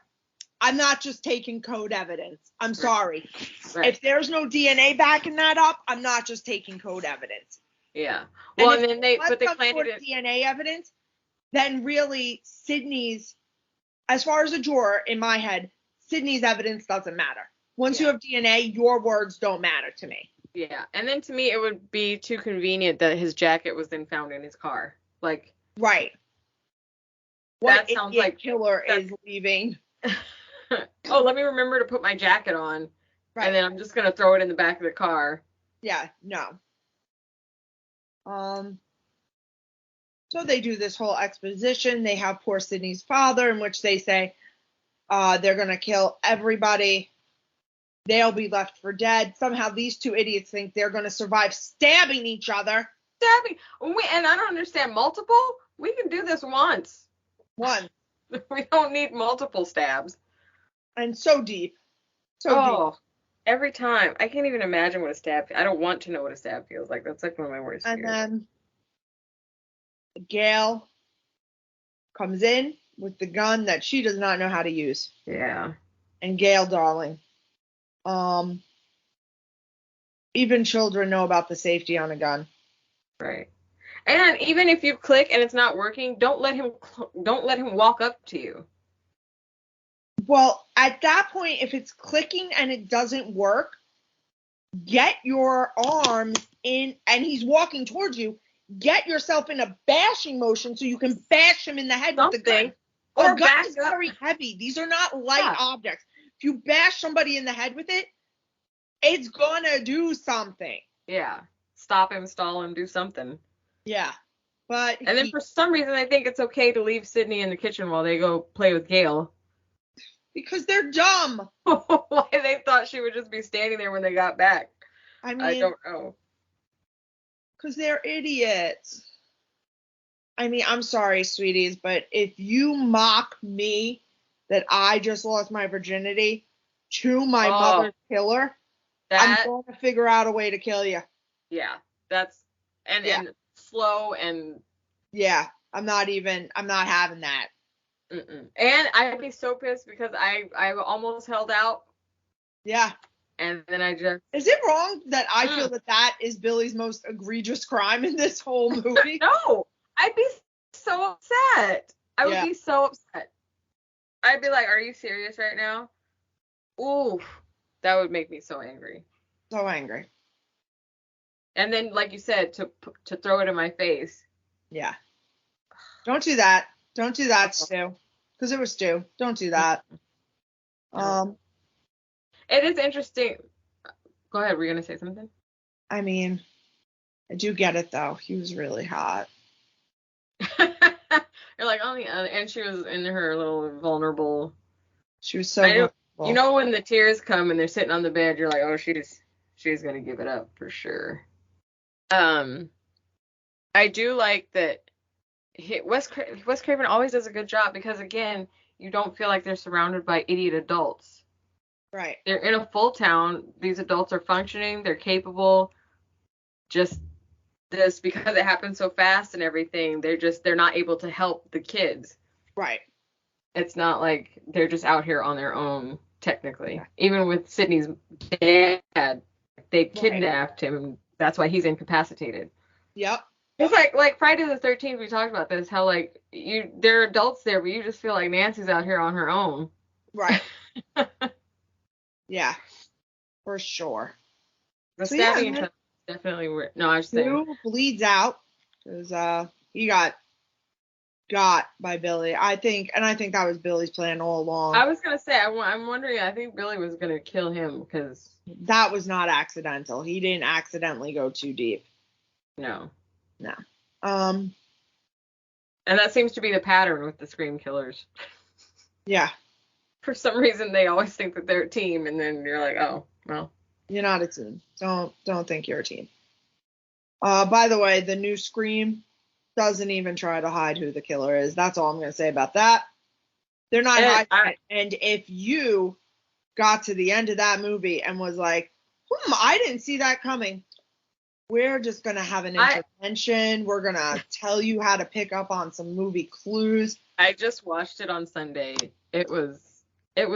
I'm not just taking code evidence. I'm sorry. Right. If there's no DNA backing that up, I'm not just taking code evidence. Yeah. Well, and then they planted it. DNA evidence, then really Sydney's, as far as a juror in my head, Sydney's evidence doesn't matter. Once you have DNA, your words don't matter to me. Yeah. And then to me, it would be too convenient that his jacket was then found in his car. Like. Right. That sounds like killer is leaving. Oh, let me remember to put my jacket on. Right. And then I'm just going to throw it in the back of the car. Yeah, no. So they do this whole exposition. They have poor Sydney's father, in which they say they're going to kill everybody. They'll be left for dead. Somehow these two idiots think they're going to survive stabbing each other. Stabbing? And I don't understand. Multiple? We can do this once. One. We don't need multiple stabs. And so deep. Deep. Every time. I can't even imagine what a stab feels. I don't want to know what a stab feels like. That's like one of my worst fears. And then Gail comes in with the gun that she does not know how to use. Yeah. And Gail, darling, even children know about the safety on a gun. Right. And even if you click and it's not working, don't let him walk up to you. Well, at that point, if it's clicking and it doesn't work, get your arms in, and he's walking towards you, get yourself in a bashing motion so you can bash him in the head with the gun. Or a gun is very heavy. These are not light objects. If you bash somebody in the head with it, it's gonna do something. Yeah. Stop him, stall him, do something. Yeah. And then for some reason, I think it's okay to leave Sydney in the kitchen while they go play with Gail. Because they're dumb. Why they thought she would just be standing there when they got back. I don't know. Because they're idiots. I mean, I'm sorry, sweeties, but if you mock me that I just lost my virginity to my mother's killer, I'm going to figure out a way to kill you. Yeah, that's and slow and yeah. I'm not having that. Mm-mm. And I'd be so pissed because I almost held out. Yeah. And then I just... Is it wrong that I feel that is Billy's most egregious crime in this whole movie? No, I'd be so upset. I would be so upset. I'd be like, are you serious right now? Ooh, that would make me so angry. So angry. And then, like you said, to throw it in my face. Yeah. Don't do that. Don't do that, Stu. Because it was Stu. Don't do that. It is interesting. Go ahead. Were you gonna say something? I mean, I do get it though. He was really hot. You're like, oh yeah, and she was in her little vulnerable. She was so vulnerable. You know when the tears come and they're sitting on the bed, you're like, oh, she's gonna give it up for sure. I do like that. Wes Craven always does a good job because again, you don't feel like they're surrounded by idiot adults. Right. They're in a full town. These adults are functioning. They're capable. Just this because it happens so fast and everything. They're not able to help the kids. Right. It's not like they're just out here on their own technically. Yeah. Even with Sydney's dad, they kidnapped him. That's why he's incapacitated. Yep. It's like Friday the 13th. We talked about this. How like there are adults there, but you just feel like Nancy's out here on her own. Right. Yeah, for sure. The stabbing each other definitely weird. No, I was saying. Stu bleeds out because he got by Billy. I think that was Billy's plan all along. I was gonna say I'm wondering. I think Billy was gonna kill him because that was not accidental. He didn't accidentally go too deep. No. And that seems to be the pattern with the Scream killers. Yeah. For some reason, they always think that they're a team, and then you're like, oh, well. You're not a team. Don't think you're a team. By the way, the new Scream doesn't even try to hide who the killer is. That's all I'm going to say about that. They're not hiding it. And if you got to the end of that movie and was like, I didn't see that coming, we're just going to have an intervention. We're going to tell you how to pick up on some movie clues. I just watched it on Sunday. It was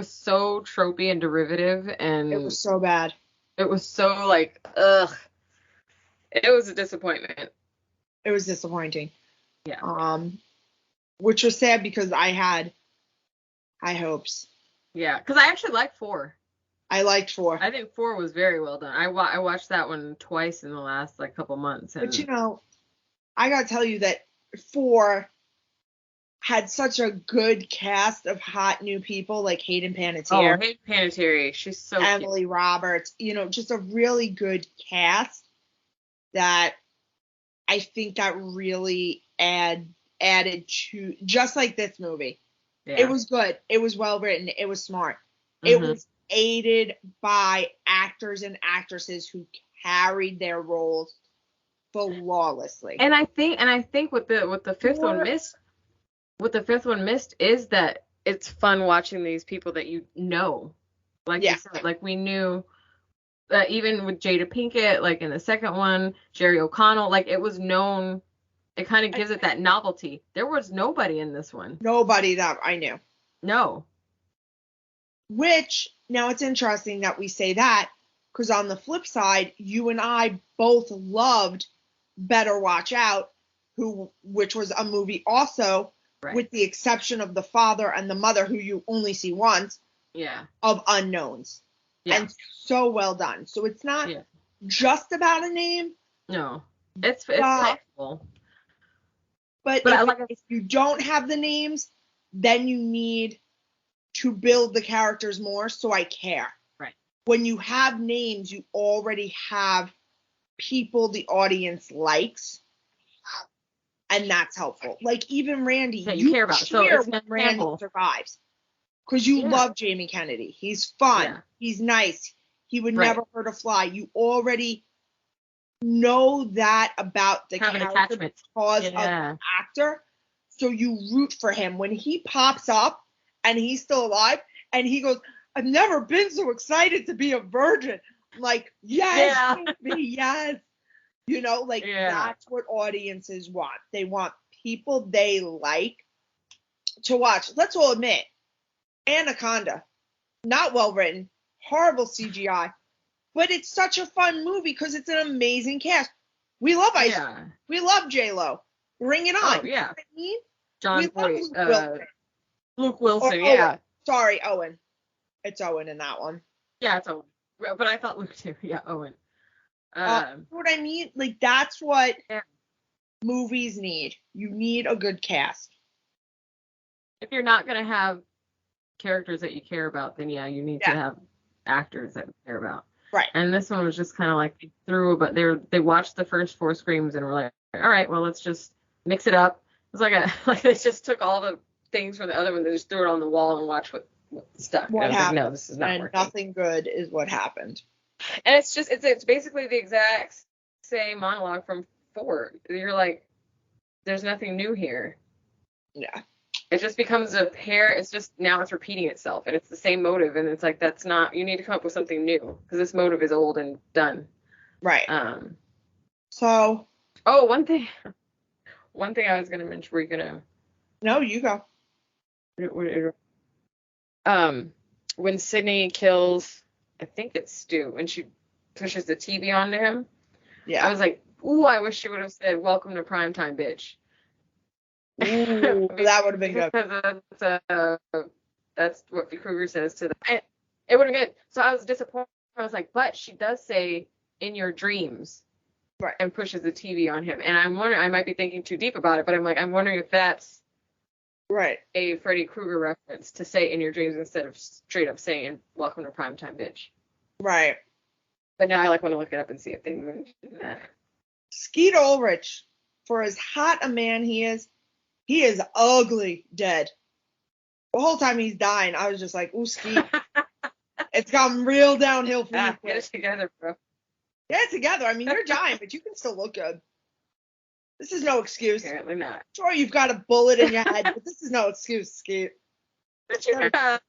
so tropey and derivative, and it was so bad. It was so like, ugh. It was a disappointment. It was disappointing. Yeah. Which was sad because I had high hopes. Yeah, because I actually liked 4. I liked 4. I think 4 was very well done. I watched that one twice in the last couple months. But I gotta tell you that 4 had such a good cast of hot new people like Hayden Panettiere. Oh, Hayden Panettiere, she's so Emily cute. Roberts, just a really good cast that I think that really added to, just like this movie. Yeah. It was good. It was well written. It was smart. Mm-hmm. It was aided by actors and actresses who carried their roles flawlessly. And I think what the fifth one missed. What the fifth one missed is that it's fun watching these people that you know. Like you said, like we knew even with Jada Pinkett, like in the second one, Jerry O'Connell, like it was known. It kind of gives it that novelty. There was nobody in this one. Nobody that I knew. No. Which, now it's interesting that we say that, because on the flip side, you and I both loved Better Watch Out, which was a movie also, right, with the exception of the father and the mother, who you only see once, of unknowns. Yeah. And so well done. So it's not just about a name. No. It's possible. But if you don't have the names, then you need to build the characters more, so I care. Right. When you have names, you already have people the audience likes, and that's helpful. Like even Randy, you care about. So it's when Randy survives, because you love Jamie Kennedy. He's fun. Yeah. He's nice. He would never hurt a fly. You already know that about the character because of the actor, so you root for him when he pops up and he's still alive and he goes, I've never been so excited to be a virgin. Like, yes, yes. That's what audiences want. They want people they like to watch. Let's all admit, Anaconda, not well written, horrible CGI, but it's such a fun movie because it's an amazing cast. We love Ice Cream. We love J-Lo. Bring it on. Oh, yeah. You know what I mean? John Boyd, Luke Wilson, Owen. Sorry, Owen. It's Owen in that one. Yeah, it's Owen. But I thought Luke too. Yeah, Owen. You know what I mean? Like, that's what movies need. You need a good cast. if you're not gonna have characters that you care about, then yeah, you need to have actors that you care about. Right. And this one was just kind of like they watched the first 4 Screams and were like, all right, well, let's just mix it up. It was like they just took all the things from the other one, they just threw it on the wall and watched what stuck. What and I was happened? like, no, this is not and working. Nothing good is what happened. And it's basically the exact same monologue from 4. You're like, there's nothing new here. Yeah. It just becomes a pair. It's just now it's repeating itself, and it's the same motive, and it's like that's not. You need to come up with something new because this motive is old and done. Right. So. Oh, one thing I was gonna mention. Were you gonna? No, you go. When Sydney kills, I think it's Stu, and she pushes the TV onto him. Yeah. I was like, ooh, I wish she would have said, "Welcome to primetime, bitch." Ooh, that would have been good. That's what Kruger says to them. It would have been good. So I was disappointed. I was like, but she does say, "in your dreams," right, and pushes the TV on him. And I'm wondering, I might be thinking too deep about it, but I'm wondering if that's right a Freddy Krueger reference to say "in your dreams" instead of straight up saying "welcome to primetime, bitch." Right. But now I want to look it up and see if they mention that. Skeet Ulrich, for as hot a man he is ugly dead. The whole time he's dying, I was just like, ooh, Skeet. It's gotten real downhill for you. Get it together, bro. Get it together. I mean, you're dying, but you can still look good. This is no excuse. Apparently not. Sure, you've got a bullet in your head, but this is no excuse, Skeet. But you gotta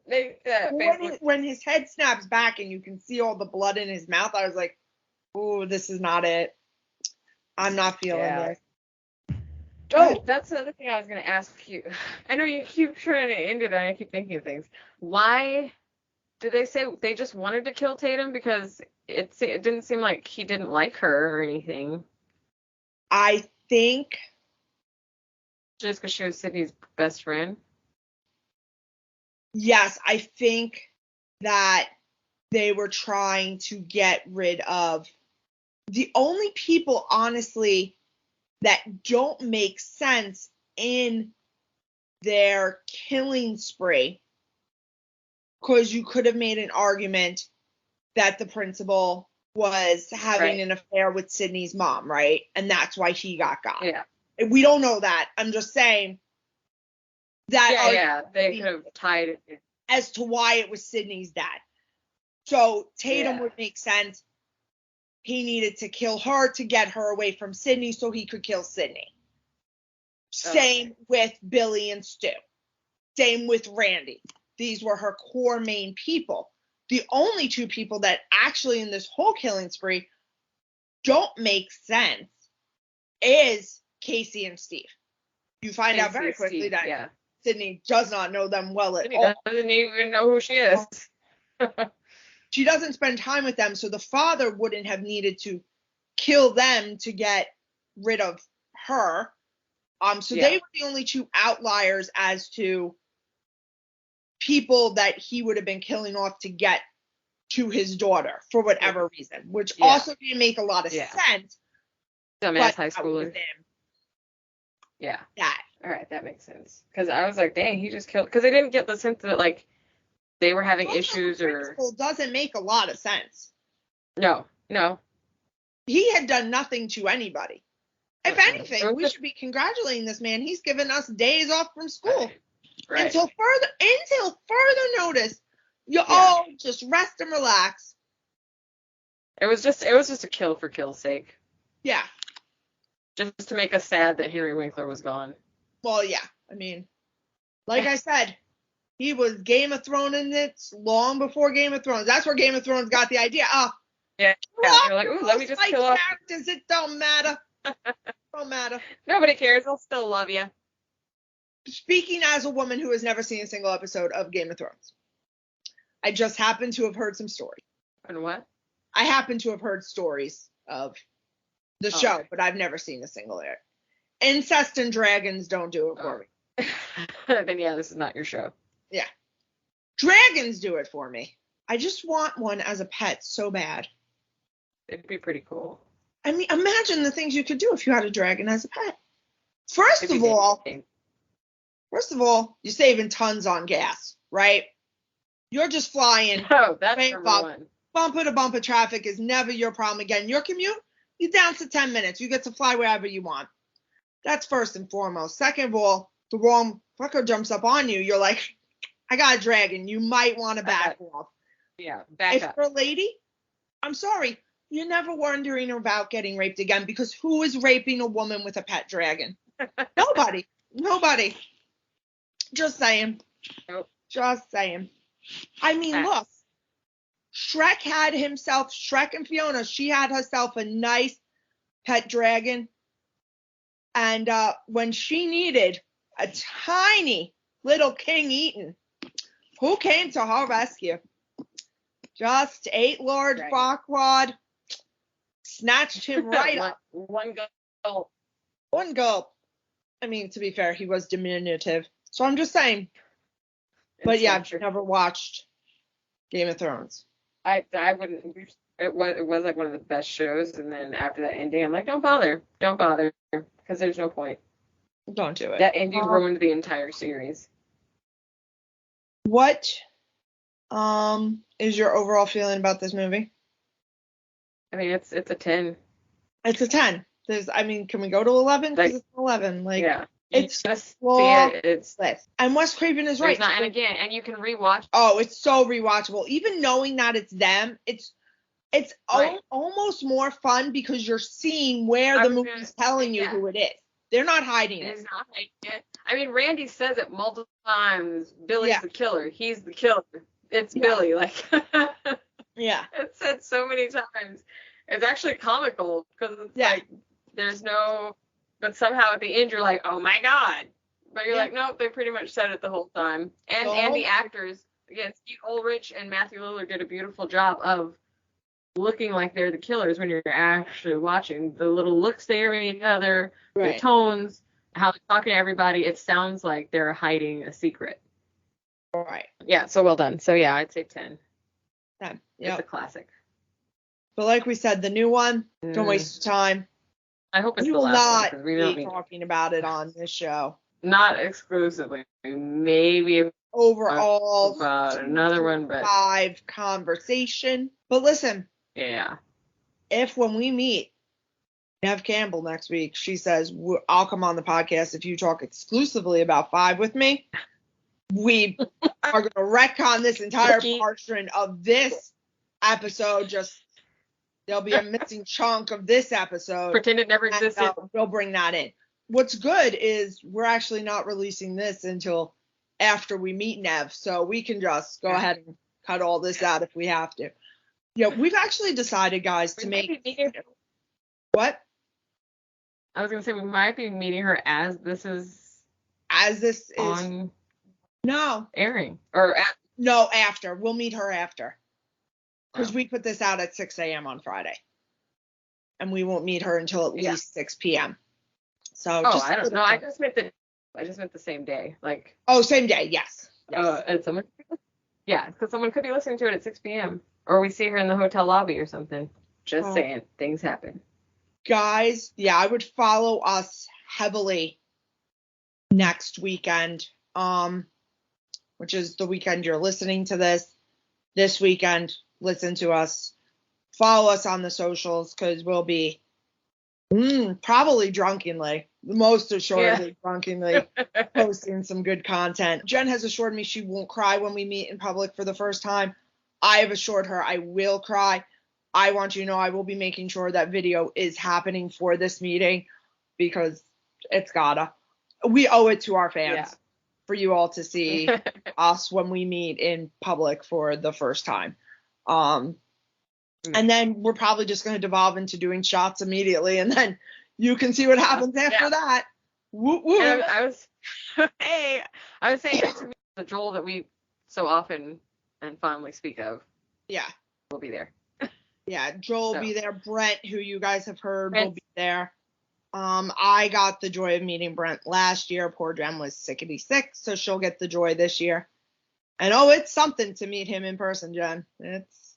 make that. When his head snaps back and you can see all the blood in his mouth, I was like, ooh, this is not it. I'm not feeling this. Oh, that's the other thing I was going to ask you. I know you keep trying to end it, and I keep thinking of things. Why did they say they just wanted to kill Tatum? Because it didn't seem like he didn't like her or anything. I think just because she was Sydney's best friend. Yes, I think that they were trying to get rid of the only people, honestly, that don't make sense in their killing spree, because you could have made an argument that the principal was having an affair with Sydney's mom, right? And that's why he got. Yeah. We don't know that. I'm just saying that. They could have tied it as to why it was Sydney's dad. So Tatum would make sense. He needed to kill her to get her away from Sydney so he could kill Sydney. Same with Billy and Stu. Same with Randy. These were her core main people. The only 2 people that actually in this whole killing spree don't make sense is Casey and Steve. You find out very quickly that Sydney does not know them well at all. Doesn't even know who she is. She doesn't spend time with them, so the father wouldn't have needed to kill them to get rid of her. So they were the only 2 outliers as to people that he would have been killing off to get to his daughter for whatever reason, which also didn't make a lot of sense. Dumbass high schooler. Yeah. That. All right, that makes sense. Because I was like, dang, he just killed. Because they didn't get the sense that like they were having issues or. Doesn't make a lot of sense. No. He had done nothing to anybody. If anything, we should be congratulating this man. He's given us days off from school. Right. Until further notice. You all just rest and relax. It was just a kill for kill's sake. Yeah. Just to make us sad that Henry Winkler was gone. Well, yeah. I mean, like I said, he was Game of Thrones in it long before Game of Thrones. That's where Game of Thrones got the idea. You're like, ooh, let me just kill off characters. It don't matter. Don't matter. Nobody cares. They'll still love you. Speaking as a woman who has never seen a single episode of Game of Thrones, I just happen to have heard some stories. And what? I happen to have heard stories of the show, but I've never seen a single air. Incest and dragons don't do it for me. Then this is not your show. Yeah. Dragons do it for me. I just want one as a pet so bad. It'd be pretty cool. I mean, imagine the things you could do if you had a dragon as a pet. First of all, First of all, you're saving tons on gas, right? You're just flying. Oh, that's number one. Bumper to bumper traffic is never your problem again. Your commute, you're down to 10 minutes. You get to fly wherever you want. That's first and foremost. Second of all, the wrong fucker jumps up on you. You're like, I got a dragon. You might want to back off. Yeah, back up. If you're a lady, I'm sorry. You're never wondering about getting raped again, because who is raping a woman with a pet dragon? Nobody. Nobody. Just saying. Nope. Just saying. I mean, look. Shrek and Fiona, she had herself a nice pet dragon. And when she needed a tiny little King Eaton, who came to her rescue? Just ate Lord Farquaad, snatched him right up. One gulp. One gulp. I mean, to be fair, he was diminutive. So I'm just saying. But yeah, I've never watched Game of Thrones. I wouldn't. It was like one of the best shows, and then after that ending, I'm like, don't bother, because there's no point. Don't do it. That ending ruined the entire series. What is your overall feeling about this movie? I mean, it's a 10. It's a 10. Can we go to 11? Because it's 11. Yeah. It's flawless. And Wes Craven is right. And again, and you can rewatch. Oh, it's so rewatchable. Even knowing that it's them, it's almost more fun because you're seeing where the movie's telling you who it is. They're not hiding it. It's not hiding it. I mean, Randy says it multiple times. Billy's the killer. He's the killer. It's Billy. Like, yeah. It's said so many times. It's actually comical because it's like there's no. But somehow at the end you're like, oh my god. But you're like, nope, they pretty much said it the whole time. And the actors, again, Steve Ulrich and Matthew Lillard did a beautiful job of looking like they're the killers when you're actually watching. The little looks they are at each other, the tones, how they're talking to everybody. It sounds like they're hiding a secret. Right. Yeah, so well done. So yeah, I'd say 10. 10. It's a classic. But like we said, the new one, don't waste your time. I hope it's the last one. We will not be talking about it on this show. Not exclusively. Maybe overall about another one, but 5 conversation. But listen. Yeah. If when we meet Nev Campbell next week, she says, I'll come on the podcast if you talk exclusively about 5 with me, we are going to retcon this entire portion of this episode. There'll be a missing chunk of this episode. Pretend it never existed. We'll bring that in. What's good is we're actually not releasing this until after we meet Nev, so we can just go ahead and cut all this out if we have to. Yeah, we've actually decided, guys, to make... What? I was going to say, we might be meeting her as this is... on... No. Airing. Or... No, after. We'll meet her after. Because we put this out at 6 a.m. on Friday. And we won't meet her until at least 6 p.m. So I don't know. I just meant the same day. Like. Oh, same day. Yes. And someone. Yeah, because someone could be listening to it at 6 p.m. Or we see her in the hotel lobby or something. Just saying, things happen. Guys, I would follow us heavily next weekend. Which is the weekend you're listening to this. This weekend, listen to us. Follow us on the socials because we'll be probably drunkenly, most assuredly drunkenly posting some good content. Jen has assured me she won't cry when we meet in public for the first time. I have assured her I will cry. I want you to know I will be making sure that video is happening for this meeting because it's gotta. We owe it to our fans for you all to see us when we meet in public for the first time. And then we're probably just going to devolve into doing shots immediately, and then you can see what happens after that. Woo woo. I was saying to me, the Joel that we so often and fondly speak of. Yeah. Will be there. Yeah, Joel will be there. Brent, who you guys have heard, will be there. I got the joy of meeting Brent last year. Poor Jen was sickety sick, so she'll get the joy this year. And it's something to meet him in person, Jen. It's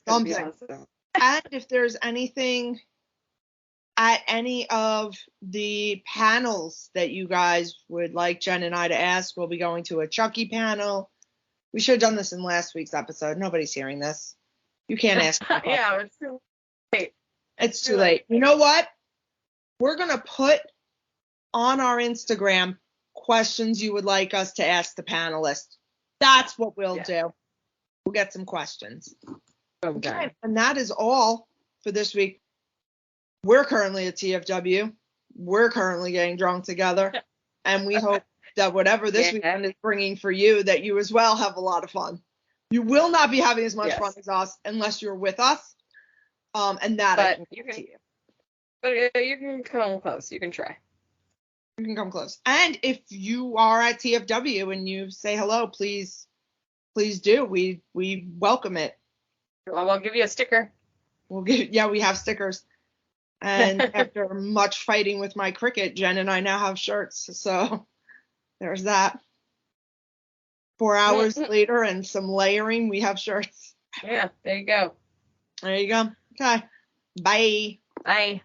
something. Awesome. And if there's anything at any of the panels that you guys would like Jen and I to ask. We'll be going to a Chucky panel. We should have done this in last week's episode. Nobody's hearing this. You can't ask. Yeah, it's too late. It's too late. You know what? We're going to put on our Instagram questions you would like us to ask the panelists. That's what we'll do. We'll get some questions. Okay. And that is all for this week. We're currently at TFW. We're currently getting drunk together. And we hope that whatever this weekend is bringing for you, that you as well have a lot of fun. You will not be having as much fun as us unless you're with us. And that I can guarantee you. But you can come close. You can try. You can come close. And if you are at TFW and you say hello, please do. We welcome it. Well, I'll give you a sticker. We have stickers. And after much fighting with my cricket, Jen and I now have shirts. So there's that. 4 hours later and some layering, we have shirts. Yeah, there you go. There you go. Okay. Bye. Bye.